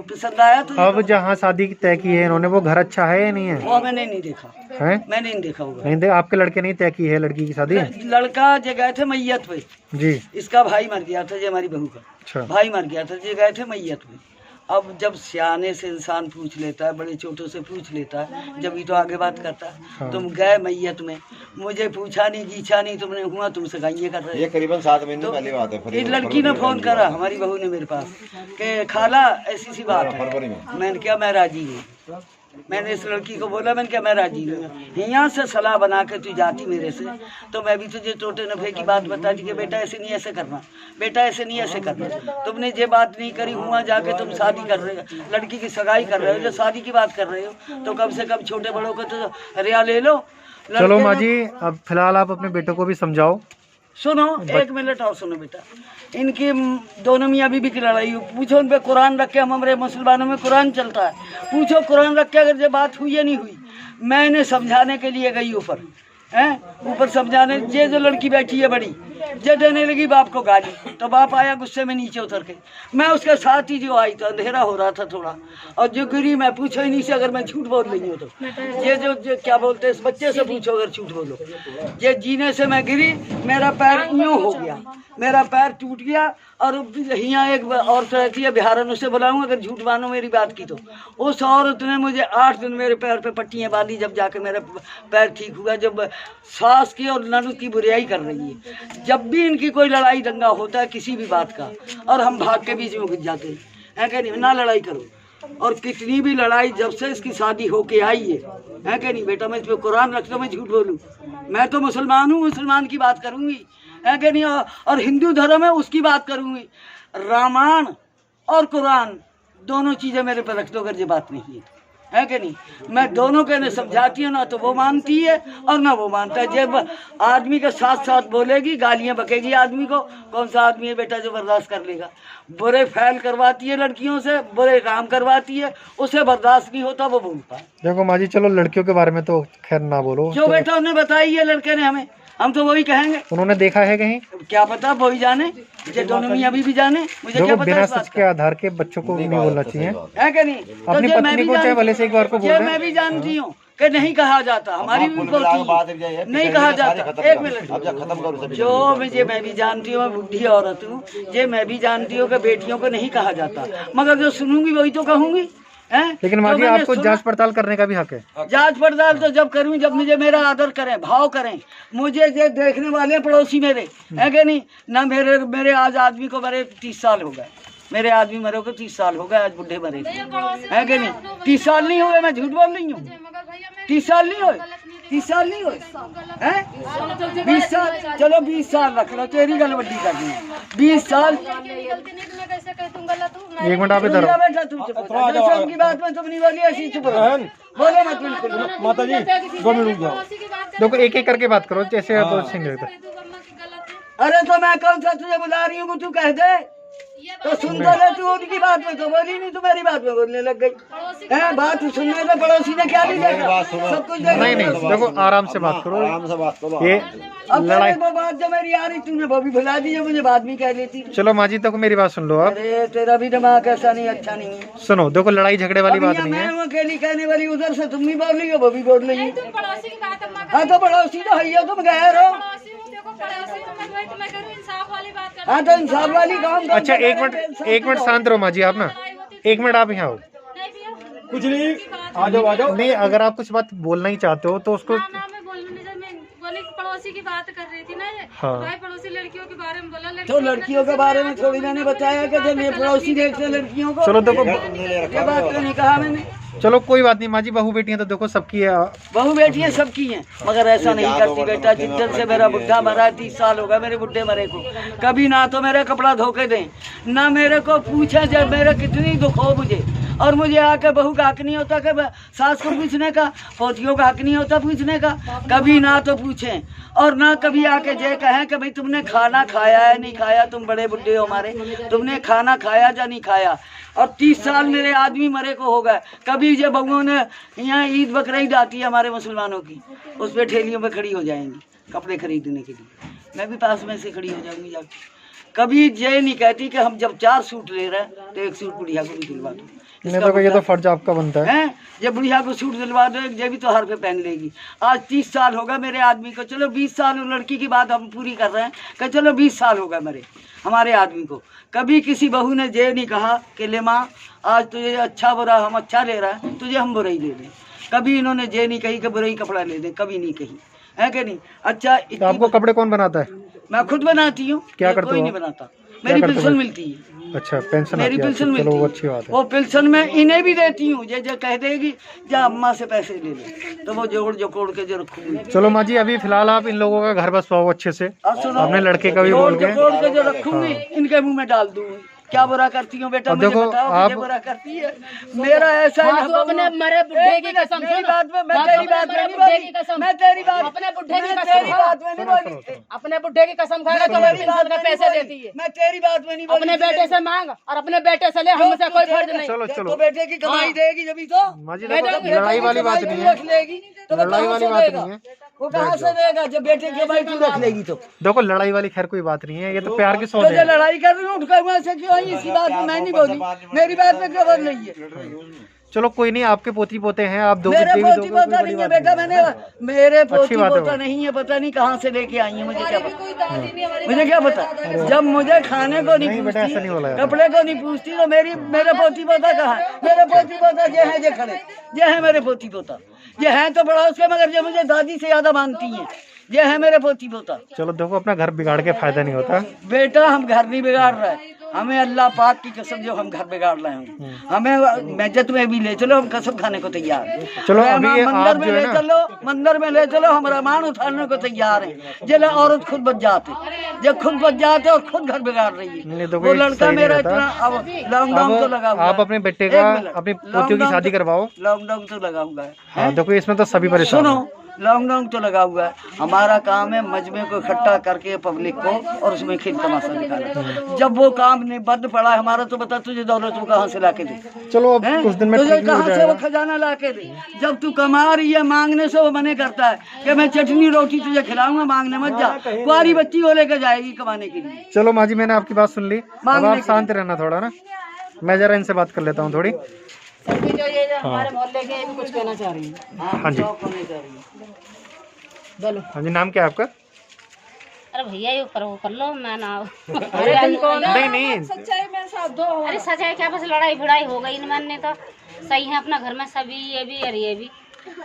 पसंद आया। तो अब जहाँ शादी तय की है इन्होंने, वो घर अच्छा है या नहीं है? वो मैंने नहीं देखा हैं? मैंने नहीं देखा होगा। नहीं देख, आपके लड़के नहीं तय की है लड़की की शादी? लड़का जो गए थे मैयत पे, जी इसका भाई मर गया था, ये हमारी बहू का अच्छा। भाई मर गया था, ये गए थे मैयत पे। अब जब सियाने से इंसान पूछ लेता है, बड़े छोटों से पूछ लेता है, जब ही तो आगे बात करता है। हाँ। तुम गए मैयत में, मुझे पूछा नहीं गीछा नहीं, तुमने हुआ तुमसे गाइए कर रहे। ये करीबन 7 महीने तो पहली बात है। एक लड़की ने फोन करा, हमारी बहू ने मेरे पास, कि खाला ऐसी सी बात है। फरवरी में मैंने क्या मैं राजी हूँ। मैंने इस लड़की को बोला, मैंने क्या मैं राजी हूँ। यहाँ से सलाह बना के तू जाती मेरे से, तो मैं भी तुझे टोटे नफे की बात बता दी कि बेटा ऐसे नहीं ऐसे करना, बेटा ऐसे नहीं ऐसे करना। तुमने ये बात नहीं करी, हुआ जाके तुम शादी कर रहे हो, लड़की की सगाई कर रहे हो, जो शादी की बात कर रहे हो, तो कम से कम छोटे बड़ों को तो रिया ले लो। चलो माँ जी, अब फिलहाल आप अपने बेटों को भी समझाओ। सुनो, 1 मिनट और सुनो बेटा। इनकी दोनों मियाँ बीबी की लड़ाई हो, पूछो उन पे कुरान रख के, हम हमारे मुसलमानों में कुरान चलता है, पूछो कुरान रख के अगर ये बात हुई या नहीं हुई। मैंने समझाने के लिए गई ऊपर, ऊपर समझाने, ये जो लड़की बैठी है बड़ी, जे देने लगी बाप को गाली, तो बाप आया गुस्से में नीचे उतर के, मैं उसके साथ ही जो आई, तो अंधेरा हो रहा था थोड़ा, और जो गिरी मैं पूछो ही नहीं से, अगर मैं झूठ बोल रही हूँ तो ये जो क्या बोलते हैं, इस बच्चे से पूछो अगर झूठ बोलो। ये जीने से मैं गिरी, मेरा पैर यूँ हो गया, मेरा पैर टूट गया। और यहाँ एक औरत रहती है बिहारन, उसे बुलाऊँ अगर झूठ मानो मेरी बात की तो। उस औरत ने मुझे 8 दिन मेरे पैर पे पट्टियाँ बांधी, जब जाके मेरा पैर ठीक हुआ। जब सास की और ननद की बुराई कर रही है, जब भी इनकी कोई लड़ाई दंगा होता है किसी भी बात का, और हम भाग के बीच में घुस जाते हैं कि नहीं, ना लड़ाई करो। और कितनी भी लड़ाई जब से इसकी शादी होके आई है कि नहीं बेटा, मैं इस पे कुरान रखता हूँ, मैं झूठ बोलूँ? मैं तो मुसलमान हूँ, मुसलमान की बात करूँगी, है कि नहीं, और हिंदू धर्म है उसकी बात करूँगी। रामायण और कुरान दोनों चीज़ें मेरे पर रख दो अगर ये बात नहीं है कि नहीं। मैं दोनों के ने समझाती हूँ, ना तो वो मानती है और ना वो मानता है। जब आदमी के साथ साथ बोलेगी, गालियाँ बकेगी आदमी को, कौन सा आदमी है बेटा जो बर्दाश्त कर लेगा। बुरे फैल करवाती है लड़कियों से, बुरे काम करवाती है, उसे बर्दाश्त नहीं होता, वो बोलता है। देखो माँ जी, चलो लड़कियों के बारे में तो खैर ना बोलो, जो बेटा उन्हें बताई है लड़के ने हमें, हम तो वही कहेंगे। उन्होंने देखा है कहीं? क्या पता, वही जाने, ये दोनों मियाँ बीवी जाने, मुझे क्या देखो पता बिना इस बात सच के आधार के बच्चों को नहीं बोलना चाहिए, है कि नहीं। अपनी तो ये मैं पत्नी भी को चाहे भले से एक बार को बोल ये दें। मैं भी जानती हूँ कि नहीं कहा जाता, हमारी भी बोलती है, नहीं कहा जाता। एक मिनट, अब खत्म करो सब। जो मुझे मैं भी जानती हूँ, मैं बुढ़ी औरत हूँ, ये मैं भी जानती हूँ कि बेटियों को नहीं कहा जाता, मगर जो सुनूंगी वही तो कहूंगी। लेकिन माँ जी, आपको जांच पड़ताल करने का भी हक है। जांच पड़ताल तो जब करूँ जब मुझे मेरा आदर करें, भाव करें। मुझे ये देखने वाले पड़ोसी मेरे, है कि नहीं, ना मेरे आज आदमी को मरे 30 साल हो गए, मेरे आदमी मरे को 30 साल हो गए, आज बुढ़े मरे, है कि नहीं। 30 साल नहीं हुए, मैं झूठ बोल रही हूँ, 30 साल नहीं हुए, 30 साल नहीं हुए, हैं 20 साल, चलो 20 साल रख लो, तेरी गलबड्डी करनी है, 20 साल। एक मिनट आप इधर आओ। बैठा तुम चुप हो जाओ, उनकी बात में तुम नहीं बोली, ऐसी चुप रहो, बोलो मत बिल्कुल। माता जी 2 मिनट रुक जाओ। देखो एक एक करके बात करो, जैसे अरे तो मैं कौन सा तुझे बुला रही हूँ, तू कह दे तो सुन तो ले, तू उनकी बात में तो बोली नहीं, तू मेरी बात में बोलने लग गई है। बात सुनने में पड़ोसी ने क्या नहीं देखा, सब कुछ देखा। नहीं, देखो आराम से बात करो, आराम से बात करो। ये अब लड़ाई। वो बात जो मेरी आ रही तूने वो भी भुला दी, जो मुझे बाद में कह लेती। चलो माँ जी, देखो मेरी बात सुन लो आप। अरे तेरा भी दिमाग ऐसा नहीं, अच्छा नहीं है। सुनो, देखो लड़ाई झगड़े वाली बात नहीं है। मैं अकेली कहने वाली, उधर से तुम भी बोल रही हो, वो भी बोल रही है। हाँ तो पड़ोसी तो है, तुम गए रहो। हाँ तो इंसाफ वाली काम। अच्छा एक मिनट शांत रहो माँ जी, आप ना 1 मिनट आप यहाँ आओ। कुछ नहीं, आ जाओ। नहीं, अगर आप कुछ बात बोलना ही चाहते हो तो उसको। पड़ोसी की बात कर रही थी ना ये, हाँ। भाई पड़ोसी लड़कियों के बारे में बोला, तो लड़कियों के बारे में थोड़ी मैंने बताया कि जब ये पड़ोसी देखते लड़कियों को। चलो देखो, ये बात तो नहीं कहा मैंने। चलो कोई बात नहीं माँ जी, बहू बेटियां तो देखो सबकी है। बहू बेटियां सबकी हैं, मगर ऐसा नहीं करती बेटा। जिस दिन से मेरा बुढ़ा मरा, 30 साल हो गए मेरे बुढ़े मरे को, कभी ना तो मेरा कपड़ा धोके दें, ना मेरे को पूछे जब मेरा कितनी दुख हो मुझे। और मुझे आके बहू का हक नहीं होता कि सास को पूछने का, पोतियों का हक नहीं होता पूछने का, कभी ना तो पूछें। और ना कभी आके ये कहें कि भाई तुमने खाना खाया है नहीं खाया, तुम बड़े बुढ़े हो हमारे, तुमने खाना खाया या नहीं खाया। और 30 साल मेरे आदमी मरे को हो गए। कभी ये बहुओं ने, यहाँ ईद बकरीद आती है हमारे मुसलमानों की, उस पर ठेलियों पे खड़ी हो जाएंगी कपड़े खरीदने के लिए, मैं भी पास में से खड़ी हो जाऊंगी जाके। कभी ये नहीं कहती कि हम जब 4 सूट ले रहे हैं तो 1 सूट बुढ़िया को भी दिलवा दो, नहीं तो ये तो फर्ज आपका बनता है। हैं जब बुढ़िया को सूट दिलवा दो ये भी तो हर पे पहन लेगी। आज 30 साल होगा मेरे आदमी को, चलो 20 साल लड़की की बात हम पूरी कर रहे हैं कि चलो 20 साल होगा मेरे हमारे आदमी को। कभी किसी बहू ने ये नहीं कहा कि ले माँ आज तुझे अच्छा बुरा हम अच्छा ले रहा है तुझे हम बुराई ले लें। कभी इन्होंने ये नहीं कही कि बुराई कपड़ा ले दे, कभी नहीं कही है कि नहीं। अच्छा तो आपको कपड़े कौन बनाता है? मैं खुद बनाती हूँ। क्या करते हो? कोई नहीं बनाता, मेरी पेंशन मिलती है। अच्छा पेंशन मेरी आती है पेंशन आपको, मिलती चलो वो है। अच्छी बात है। वो पेंशन में इन्हें भी देती हूँ। जो कह देगी जा अम्मा से पैसे ले ले तो वो जोड़ जोड़ के जो रखूंगी। चलो माँ जी अभी फिलहाल आप इन लोगों का घर बसवाओ अच्छे से, अब सुनो, अपने लड़के का भी जोड़ बोल के। जोड़ के जो रखूंगी इनके मुंह में डाल दूंगी। क्या बुरा करती हूँ बेटा अब मुझे देखो, बताओ, आप- मुझे बुरा करती है मेरा ऐसा हाँ, है। तू अपने मरे बुड्ढे की कसम मेरी सुन। बात में मैं हाँ, तेरी अपने बात में मरे नहीं बुड्ढे की बोली, कसम। मैं तेरी बात अपने बुड्ढे की मैं कसम तेरी खा। बात में नहीं बोली। अपने बुड्ढे की कसम खाएगा तो तेरी पेंशन बात का में पैसे नहीं देती बोली। है। मैं तेरी बात में नहीं बोली। अपने बेटे से मांग और अपने बेटे से ले, हमसे कोई फर्ज नहीं। चलो चलो तो बेटे की कमाई देगी जब तो माँ जी मैं देखो तो- लड़ाई वाली बात नहीं है, रख लेगी तो वो लड़ाई कहाँ वाली से बात देगा? नहीं है। वो कहाँ से देगा जब बेटे की कमाई तू रख लेगी तो। देखो लड़ाई वाली खैर कोई बात नहीं है, ये तो प्यार की सोच तो जो है। लड़ाई कर रही हूँ उठकर वहाँ से क्यों आई? इसी बात में मैं नहीं बोली, मेरी बात में क्यों बोल रही है? चलो कोई नहीं, आपके पोती पोते हैं, आप दो मेरे बेटे भी पोती दोगे, पोता कोई बड़ी नहीं है बात बेटा, नहीं मैंने मेरे पोती बात है पोता वो। नहीं है, पता नहीं कहाँ से लेके आई है, मुझे क्या पता। मुझे क्या पता, जब मुझे खाने को नहीं बेटा, ऐसा नहीं बोला पूछती, यार। कपड़े को नहीं पूछती तो मेरे पोती पोता कहाँ है? मेरे पोती पोता ये है जो खड़े, ये है मेरे पोती पोता। ये है तो बड़ा उसके, मगर ये मुझे दादी से ज्यादा मानती है। ये है मेरे पोती पोता। चलो देखो अपना घर बिगाड़ के फायदा नहीं होता। बेटा हम घर नहीं बिगाड़ रहे, हमें अल्लाह पाक की कसम जो हम घर बिगाड़ रहे हैं। हमें मैजत में भी ले चलो, हम कसम खाने को तैयार हैं। चलो अभी ये मंदिर आप में जो है ले ना, चलो, मंदिर में ले चलो, हम रामायण उठाने को तैयार हैं। जे औरत खुद बच जाते, जब खुद बच जाते और खुद घर बिगाड़ रही नहीं, है। तो वो कोई लड़का सही नहीं मेरा रहता। इतना अब लॉकडाउन तो लगा हुआ है। आप अपने बेटे एक का मिनट, अपनी पोतियों की लॉकडाउन शादी तो- करवाओ। लॉकडाउन तो लगा हुआ है। हाँ देखो इसमें तो सभी परेशान सुनो, हैं। लॉकडाउन तो लगा हुआ है। हमारा काम है मजमे को इकट्ठा करके पब्लिक को और उसमें खेल तमाशा निकालना। जब वो काम नहीं बंद पड़ा है हमारा तो बता तुझे दौलत वो कहाँ से लाके दे? चलो अब हैं? कुछ दिन में तुझे ठीक नहीं हो कहाँ से वो जाएगा। खजाना लाके दे? जब तू कमा रही है मांगने से वो मने करता है कि मैं चटनी रोटी तुझे खिलाऊंगा, मांगने मत जा। कुआरी बच्ची वो लेकर जाएगी कमाने के लिए। चलो माँ जी मैंने आपकी बात सुन ली, अब मांगने आप के शांत रहना थोड़ा ना, मैं जरा इनसे बात कर लेता हूँ थोड़ी। सभी जो ये जो हमारे मोहल्ले के ये भी कुछ कहना चाह रही है। हाँ जी बोलो। हाँ जी, नाम क्या है आपका? अरे भैया ये ऊपर वो कर लो, मैं ना अरे तुमको ना नहीं नहीं अरे सच्चाई क्या, बस लड़ाई भिड़ाई हो गई इन मानने तो सही है अपना घर में सभी, ये भी और ये भी।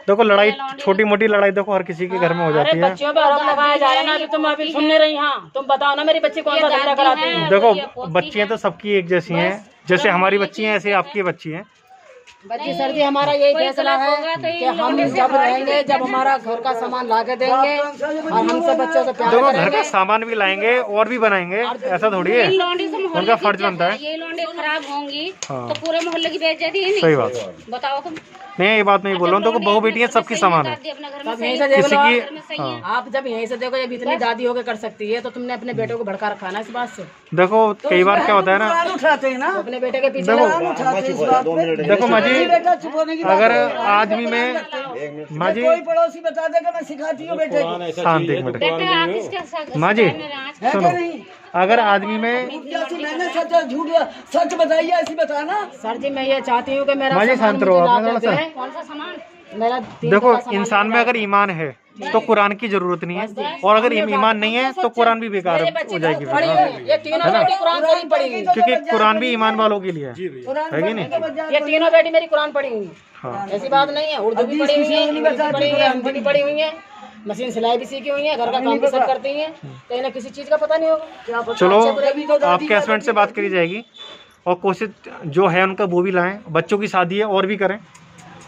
देखो लड़ाई छोटी मोटी लड़ाई देखो हर किसी के घर में हो अरे जाती है। बच्चियों पर आरोप लगाया जा रहा है ना, अभी तुम अभी सुन नहीं रही। हाँ तुम बताओ ना मेरी बच्ची कौन सा झगड़ा कराती है? देखो बच्चियां तो सबकी एक जैसी हैं, जैसे हमारी बच्ची हैं ऐसे आपकी बच्ची हैं। बच्ची सर्दी हमारा यही फैसला है कि हम जब रहेंगे, जब हमारा घर का सामान ला के देंगे और हमसे बच्चों से प्यार देखो घर करेंगे। का सामान भी लाएंगे और भी बनाएंगे, ऐसा थोड़ी है। लौंडी से मोहल्ले उनका की फर्ज बनता है। ये लौंडी खराब होंगी हाँ। तो पूरे मोहल्ले की बेइज्जती है। नहीं सही बात। बताओ तुम। नहीं ये बात नहीं बोल रहा हूँ, देखो बहू बेटियां सबकी समान है। अपने घर में अब सही यहीं से देख किसी लो की आप। सही है। आप जब यहीं से देखो, जब इतनी दादी होके कर सकती है तो तुमने अपने बेटे को भड़का रखा ना इस बात से। देखो कई बार क्या होता है ना, कान उठाते हैं ना, अपने बेटे के पीछे देखो लगा। उठाते हैं इस बात पे। देखो माँ जी, बेटा चुप होने की बात अगर है। आदमी में माँ जी कोई पड़ोसी बता देगा मैं सिखाती हूँ बेटे को। शांत एक मिनट बेटे आप इसके साथ माँ जी मेरे आज है सुनो, क्या नहीं? अगर आदमी में जैसी मैंने सच और झूठ सच बताइए ऐसी बताना। सर जी मैं ये चाहती हूँ कि मेरा माँ जी, सामान शांत रहो, मुझे ला आपने के थोड़ा दे। कौन सा सामान? मेरा देखो इंसान में अगर ईमान है तो कुरान की जरूरत नहीं है, और अगर ईमान नहीं है तो कुरान भी बेकार हो जाएगी पड़ी फिर। हुई ये तीनों बेटी कुरान शरीफ पढ़ी हुई। क्योंकि कुरान भी ईमान वालों के लिए है कि नहीं? ये तीनों बेटी मेरी कुरान पढ़ी हुई। हाँ ऐसी बात नहीं है, उर्दू भी पढ़ी हुई है, इंग्लिश भी पढ़ी हुई है, हिंदी भी पढ़ी हुई है, मशीन सिलाई भी सीखी हुई है, घर का काम भी सब करती हैं। कहीं ना किसी चीज का पता नहीं होगा। चलो आपके हस्बैंड से बात करी जाएगी और कोशिश जो है उनका वो भी लाएं, बच्चों की शादी है और भी करें,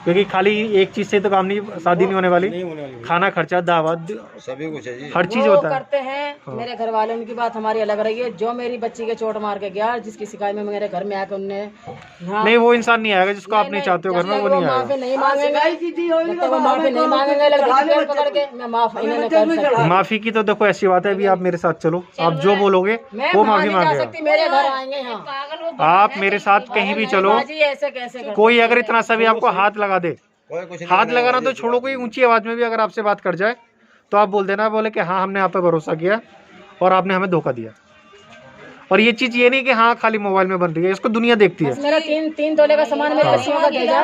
क्योंकि खाली एक चीज से तो काम नहीं, शादी नहीं होने वाली, खाना खर्चा दावत सभी कुछ है जी। हर चीज वो होता है। करते हैं मेरे घर वाले, उनकी बात हमारी अलग रही है। जो मेरी बच्ची के चोट मार के गया, जिसकी शिकायत में मेरे घर में आके उनने नहीं वो इंसान नहीं आएगा जिसको आप नहीं चाहते हो घर में, वो नहीं आएगा। माफी नहीं मांगेंगे, जब तक वो माफी नहीं मांगेंगे लड़के की पकड़ के मैं माफ इन्हें नहीं कर सकती। माफी की तो देखो ऐसी बात है, अभी आप मेरे साथ चलो, आप जो बोलोगे मैं वो वहाँ माफी नहीं जा मांगेगा। सकती, मेरे घर आएंगे। यहाँ पागल वो आप मेरे साथ कहीं भी चलो, बाजी ऐसे कैसे कर कोई अगर इतना सा भी आपको हाथ लगा दे, कोई कुछ नहीं हाथ लगाना तो छोड़ो, कोई ऊंची आवाज में भी अगर आपसे बात कर जाए तो आप बोल देना, बोले कि हाँ हमने आप पे भरोसा किया और आपने हमें धोखा दिया। और ये चीज ये नहीं कि हाँ खाली मोबाइल में बन रही है, इसको दुनिया देखती है। मेरा 3 तोले का सामान मेरे बच्चियों का भेजा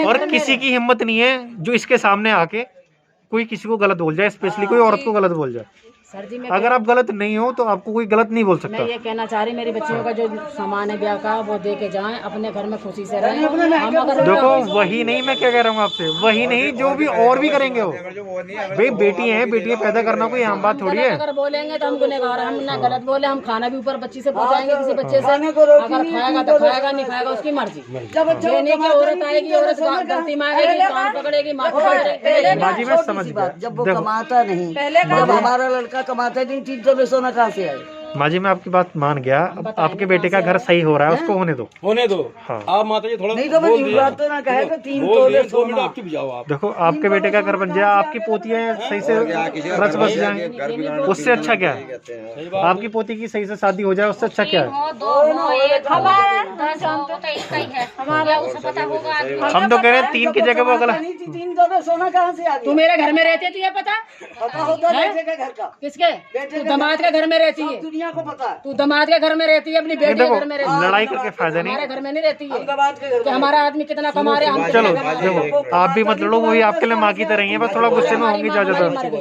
और किसी की हिम्मत नहीं है जो इसके सामने आके कोई किसी को गलत बोल जाए, स्पेशली कोई औरत को गलत बोल जाए। सर जी अगर आप गलत नहीं हो तो आपको कोई गलत नहीं बोल सकता। मैं ये कहना चाह रही मेरी बच्चियों का जो सामान है ब्याह का वो दे के जाएं, अपने घर में खुशी से रहें। हम अगर देखो वही नहीं, मैं क्या कह रहा हूँ आपसे, वही नहीं जो भी और भी करेंगे वो। भाई बेटी है, बेटी पैदा करना कोई आम बात थोड़ी है। अगर बोलेंगे तो हम गुनहगार, हम ना गलत बोले, हम खाना भी ऊपर बच्ची से पहुंचाएंगे किसी बच्चे से, अगर खाएगा तो खाएगा, नहीं खाएगा उसकी मर्जी। ये नहीं कि औरत आएगी, औरत गलती मांगेगी, कान पकड़ेगी, माफी पकड़ेगी। बाजी मैं समझ गया। जब वो कमाता नहीं, जब हमारा लड़का कमाता नहीं, चीजों में सोना कहाँ से आए? माँ जी मैं आपकी बात मान गया। अब आपके बेटे का घर सही हो रहा है, उसको होने दो। हाँ आप माता जी थोड़ा नहीं तो मैं झूठ बात तो ना कहे तो 3 तोले सोना। आपकी भी जाओ आप। देखो आपके बेटे का घर बन जाए, आपकी पोतियां सही से रच बस जाए, उससे अच्छा क्या है? आपकी पोती की सही से शादी हो जाए, उससे अच्छा क्या है? हम तो कह रहे हैं 3 की जगह वो अगला 3 तोले सोना कहाँ से आ गया? तू मेरे घर में रहती है, तुझे पता होता है बेटे के घर का, किसके? तू दामाद के घर में रहती है, दुनिया को पता है। तू दामाद के घर में रहती है, अपनी बेटी के घर में रहती है। लड़ाई करके फायदा नहीं। हमारे घर में नहीं रहती है बात के घर कि हमारा आदमी कितना कमा रहे हैं, हम चलो देखो आप भी मत लड़ो, वही आपके लिए माँ की तरह ही है, बस थोड़ा गुस्से में होंगी ज्यादा।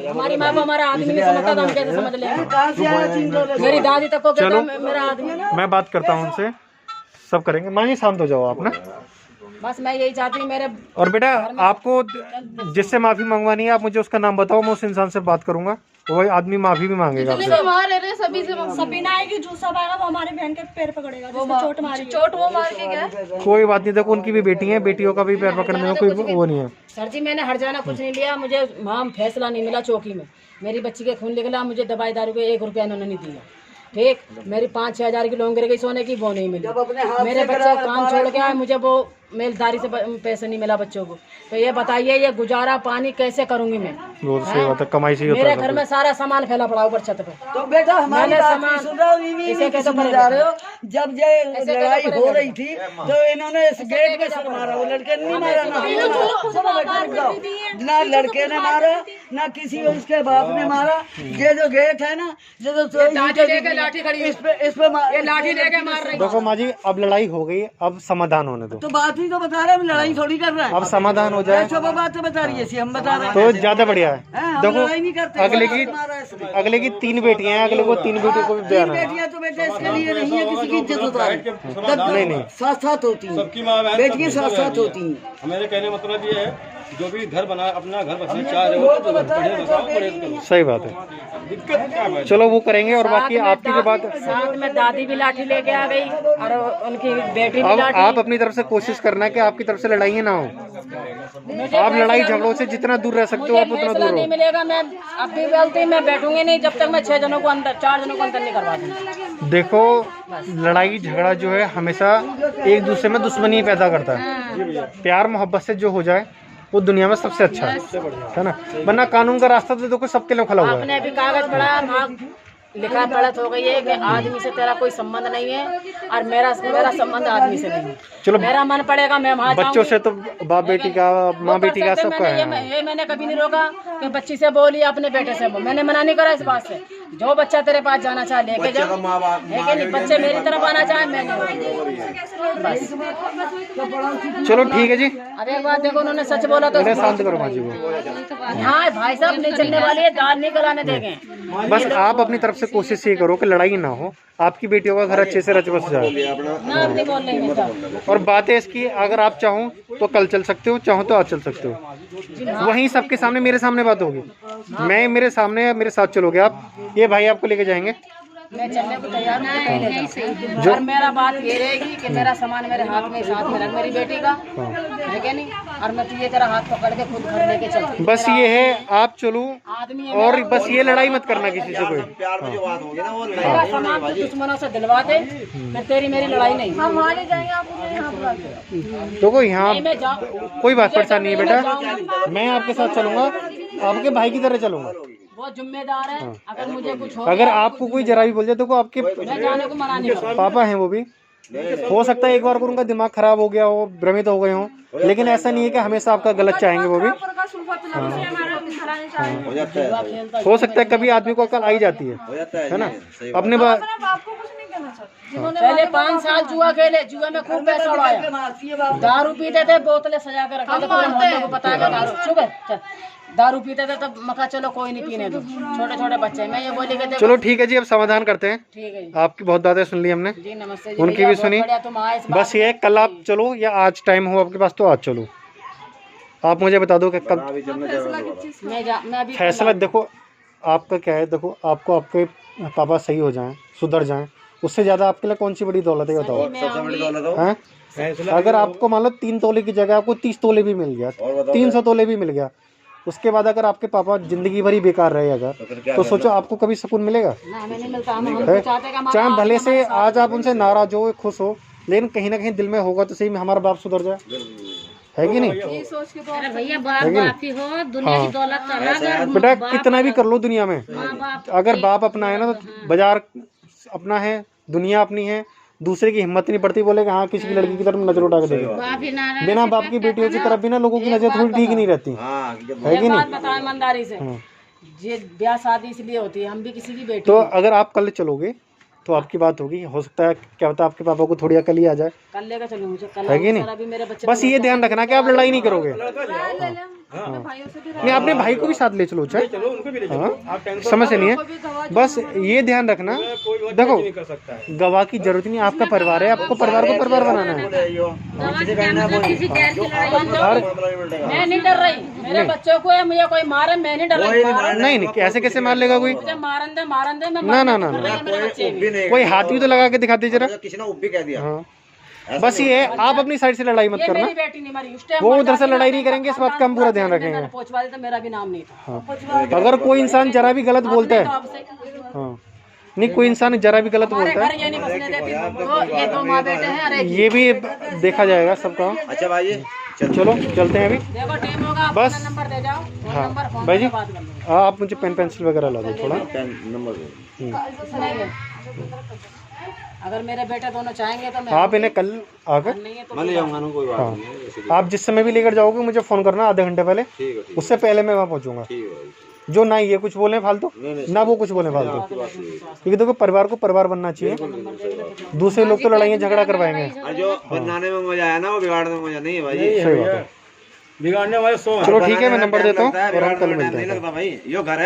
हमारी माँ को हमारा आदमी नहीं समझता तो हम कैसे समझ लेंगे? कहाँ से आया 3 तोले? मेरी दादी तक को कहता चलो। मेरा आदमी। मैं बात करता हूँ उनसे, सब करेंगे। माँ जी शांत हो जाओ आप ना। बस मैं यही चाहती हूँ मेरे। और बेटा आपको जिससे माफी मंगवानी है आप मुझे उसका नाम बताओ, मैं उस इंसान से बात करूंगा, वही आदमी माफी भी मांगेगा आपसे। सभी ना आएगी, जो सब आएगा वो हमारे बहन के पैर पकड़ेगा, जिसको चोट मारी, चोट वो मार के गया। कोई बात नहीं, देखो उनकी भी बेटी है, बेटियों का भी पैर पकड़ने में कोई वो नहीं है। सर जी मैंने हर जाना कुछ नहीं लिया, मुझे वहाँ फैसला नहीं मिला चौकी में, मेरी बच्ची के खून निकला, मुझे दवाई दारू के 1 रुपया उन्होंने नहीं दिया। ठीक, मेरी 5-6 हज़ार की लोन गिर गई सोने की, वो नहीं मिली। मेरे बच्चे काम छोड़ के आए, मुझे वो मेलदारी से पैसे नहीं मिला बच्चों को। तो ये बताइए ये गुजारा पानी कैसे करूंगी मैं? बहुत सही बात है, कमाई से ही होता मेरे है घर में सारा सामान फैला पड़ा ऊपर छत पे। तो बेटा हमारी मैंने बात सामान- नहीं सुन रहा हूँ, इसे कैसे समझ करेगा? रहे हो? जब ये कैसे लड़ाई करेगा? हो रही थी तो इन्होंने इस गेट में सर मारा, वो लड़के ने नहीं मारा, ना सुनो बेटा रुक जाओ। ना लड़के ने मारा ना किसी उसके बाप ने मारा। ये जो गेट है ना, जो लाठी लेके लाठी खड़ी है। इस पे ये लाठी लेके मार रही है। देखो माँ जी अब लड़ाई हो गई, अब समाधान होने दो। तो बात ही तो बता रहे हैं, हम लड़ाई थोड़ी कर रहे हैं। अब समाधान हो जाए ऐसा वो बात तो बता रही है, हम बता रहे हैं। तो ज्यादा बढ़िया है। हम देखो लड़ाई नहीं करते, अगले की 3 बेटियां हैं, अगले को 3 बेटियों को भी ब्याह है। बेटियां तो बेटे इसके लिए नहीं है किसी की इज्जत उतारे, नहीं। साथ साथ होती हैं, सबकी माँ बहन बेटियां साथ साथ होती हैं। मेरे कहने मतलब ये है जो भी घर बना अपना घर बसना चाह रहे हो तो परहेज बताओ, परहेज करो। सही बात है, दिक्कत क्या है? चलो वो करेंगे। और बाकी साथ में आपकी जो बात, साथ में दादी भी लाठी लेके आ गई और उनकी बेटी भी अब लाठी। आप अपनी तरफ से कोशिश करना है कि आपकी तरफ से लड़ाई ना हो। आप लड़ाई झगड़ों से जितना दूर रह सकते हो मुझे आप उतना फैसला दूर नहीं हो। मिलेगा। मैं अब भी बोलती मैं बैठूंगी नहीं जब तक मैं 4 जनों को अंदर नहीं करवा दूँ। देखो लड़ाई झगड़ा जो है हमेशा एक दूसरे में दुश्मनी पैदा करता है। प्यार मोहब्बत से जो हो जाए वो दुनिया में सबसे अच्छा है ना। वरना कानून का रास्ता तो देखो सबके लिए खुला हुआ है। आपने भी कागज पढ़ा, वहाँ लिखा पढ़त हो गई है कि आदमी से तेरा कोई संबंध नहीं है और मेरा संबंध आदमी से नहीं है। चलो मेरा मन पड़ेगा मैं वहाँ बच्चों से तो बाप बेटी का माँ बेटी का सबका है। ये मैंने कभी नहीं रोका कि बच्ची से बोली अपने बेटे से बोल, मैंने मना नहीं करा इस बात से। जो बच्चा तेरे पास जाना चाहे लेके जाओ, लेकिन बच्चे मेरी तरफ आना चाहे मैं नहीं। बस चलो ठीक है जी, अब एक बात देखो उन्होंने सच बोला तो अरे शांत करो माँ जी को। हाँ भाई साहब नहीं चलने वाली है, दाल नहीं गलाने देंगे। बस आप अपनी तरफ से कोशिश ये करो कि लड़ाई ना हो, आपकी बेटियों का घर अच्छे से रच बस जाए। ना नहीं बोल रही मैं साहब। और बात है इसकी, अगर आप चाहो तो कल चल सकते हो, चाहो तो आज चल सकते हो। वहीं सबके सामने मेरे सामने बात होगी, मैं मेरे सामने मेरे साथ चलोगे आप। ये भाई आपको लेके जाएंगे, मैं चलने को तैयार हूँ, कहीं ले जाओ। और मेरा बात ये रहेगी कि मेरा सामान मेरे हाथ में साथ में रख मेरी बेटी का, है क्या नहीं? और मैं तुझे तेरा हाथ पकड़ के खुद घर लेके चलती। बस ये है, आप चलो आदमी है और बस ये लड़ाई मत करना किसी से कोई। मेरा सामान तू दुश्मनों से दिलवा दे, फिर तेरी मेरी लड़ाई नहीं। हम वहाँ ले जाएंगे, आप मुझे यहाँ बुला के। तो कोई यहाँ नहीं, मैं जाऊँ, कोई बात परेशानी नहीं है बेटा, मैं आपके साथ चलूंगा, आपके भाई की तरह चलूंगा। वो जिम्मेदार है, अगर मुझे कुछ हो अगर आपको कोई जरा भी बोल जाए तो आपके मैं जाने को मना नहीं करूँ। पापा हैं वो भी, हो सकता है एक बार को उनका दिमाग खराब हो गया हो, भ्रमित हो गए हो, लेकिन ऐसा नहीं है कि हमेशा आपका गलत चाहेंगे वो भी। का सुल्फा तो लग से हमारा नहीं खिलानी चाहिए। हो जाता है, हो सकता है कभी आदमी को अकल आ ही जाती हो जाता है ना। सही अपने अपने बाप को कुछ नहीं कहना चाहते। जिन्होंने पहले 5 साल जुआ खेले, जुआ में खूब पैसा उड़ाया, मारती है बाप। दारू पीते थे, बोतलें सजा कर रखा था, पूरे मोहल्ले को पता है दारू चुप है, चल दारू पीते थे तब मका चलो कोई नहीं पीने दो, छोटे छोटे बच्चे। मैं ये बोली कि चलो ठीक है जी, अब समाधान करते हैं। ठीक है जी, आपकी बहुत बातें सुन ली हमने, जी नमस्ते जी, उनकी भैया, भी बहुत सुनी। बढ़िया, तुम आए इस बस ये कल आप चलो या आज टाइम हो आपके पास तो आज चलो। आप मुझे बता दो कि कब मैं अभी फैसला। देखो आपका क्या है, देखो आपको आपके पापा सही हो जाएं, सुधर जाएं, उससे ज्यादा आपके लिए कौन सी बड़ी दौलत है बताओ। सबसे बड़ी दौलत हो। हैं? अगर आपको मान लो 3 तोले की जगह आपको 30 तोले भी मिल गया, 300 तोले भी मिल गया, उसके बाद अगर आपके पापा जिंदगी भर ही बेकार रहे अगर, तो सोचो आपको कभी सुकून मिलेगा? ना, हमें नहीं मिलता। हम है? चाहते हैं कि हमारा चाहे भले से हमारे आज आप उनसे नाराज हो, खुश हो, लेकिन कहीं ना कहीं दिल में होगा तो सही में हमारा बाप सुधर जाए, है कि नहीं? ये सोच के तो अरे भैया बाप बाप ही हो, दुनिया की दौलत तो अलग है। बेटा कितना भी कर लो दुनिया में, बाप अगर बाप अपना है ना तो बाजार अपना है, दुनिया अपनी है, दूसरे की हिम्मत नहीं पड़ती बोले कि हाँ किसी की लड़की की तरफ नजर उठा के देखे। बाप ही ना रहे। बिना बाप की बेटियों की तरफ भी ना लोगों की नजर थोड़ी ठीक नहीं रहती, हाँ, है कि एक बात नहीं? बताओ ईमानदारी से, ये ब्याह शादी इसलिए होती है, हम भी किसी की बेटी तो अगर आप कल चलोगे तो आपकी बात होगी, हो सकता है क्या पता आपके पापा को थोड़ी अकल ही आ जाए, कल लेकर चलो मुझे, कल है कि नहीं? आऊंगी, अभी मेरे बच्चे बस ये ध्यान रखना कि आप लड़ाई नहीं करोगे। ले ले अपने भाइयों से भी नहीं, अपने भाई को भी साथ ले चलो चाहे, चलो उनको भी ले चलो, आप टेंशन समझ से नहीं को भी गवाह है। बस ये ध्यान रखना, देखो नहीं कर सकता है। गवाह की जरूरत नहीं, आपका परिवार है, आपको परिवार को परिवार बनाना है। किसी गैर की लड़ाई मैं नहीं डर रही, मेरे बच्चों को या मुझे कोई मारे मैं नहीं डर रही। नहीं नहीं, कैसे कैसे मार लेगा कोई? मुझे मारन दे मैं ना ना ना, मेरे बच्चे भी। कोई हाथ भी तो लगा के दिखाते जरा। किसी ने भी कह दिया। हाँ बस ये है, आप अपनी साइड से लड़ाई मत ये करना, मेरी बेटी नहीं मरी, उस टाइम वो मर उधर से जाती, लड़ाई नहीं करेंगे, इस बात का हम पूरा ध्यान रखेंगे। पहुंचवा दे तो मेरा भी नाम नहीं था। हाँ। अगर कोई इंसान जरा भी गलत बोलता है, आपसे हाँ नहीं, कोई इंसान जरा भी गलत हमारे बोलता घर ये नहीं बसने देती, वो ये 2 माँ बेटे हैं। अरे है, ये भी देखा जाएगा सबका। अच्छा भाई, चलो चलते हैं अभी। देखो टाइम होगा, बस। अपना नंबर दे जाओ, फोन हाँ नंबर, फोन भाई पे जी, बात कर लो। हाँ आप मुझे पेन पेंसिल वगैरह ला दो थोड़ा। नंबर सुनेंगे। अगर मेरे बेटे दोनों चाहेंगे तो मैं आप इन्हें कल आकर, नहीं है तो मैं ले जाऊंगा ना, कोई बात हाँ नहीं है, ऐसे भी। आप जिस समय भी लेकर जाओगे मुझे फ़ोन करना आधे घंटे पहले, ठीक है, ठीक उससे पहले मैं वहाँ पहुँचूंगा। है भाई। जो ना ये कुछ बोले फालतू, ना वो कुछ बोले फालतू, क्योंकि देखो परिवार को परिवार बनना चाहिए। दूसरे लोग तो लड़ाइयाँ झगड़ा करवाएंगे। और जो बनाने में मजा आया ना, वो बिगाड़ने में मजा नहीं है भाई। सही बात है। बिगाड़ने वाले 100 चलो ठीक है, मैं नंबर देता हूँ और हम कल मिलते हैं। नहीं लगता भाई, यो घर है।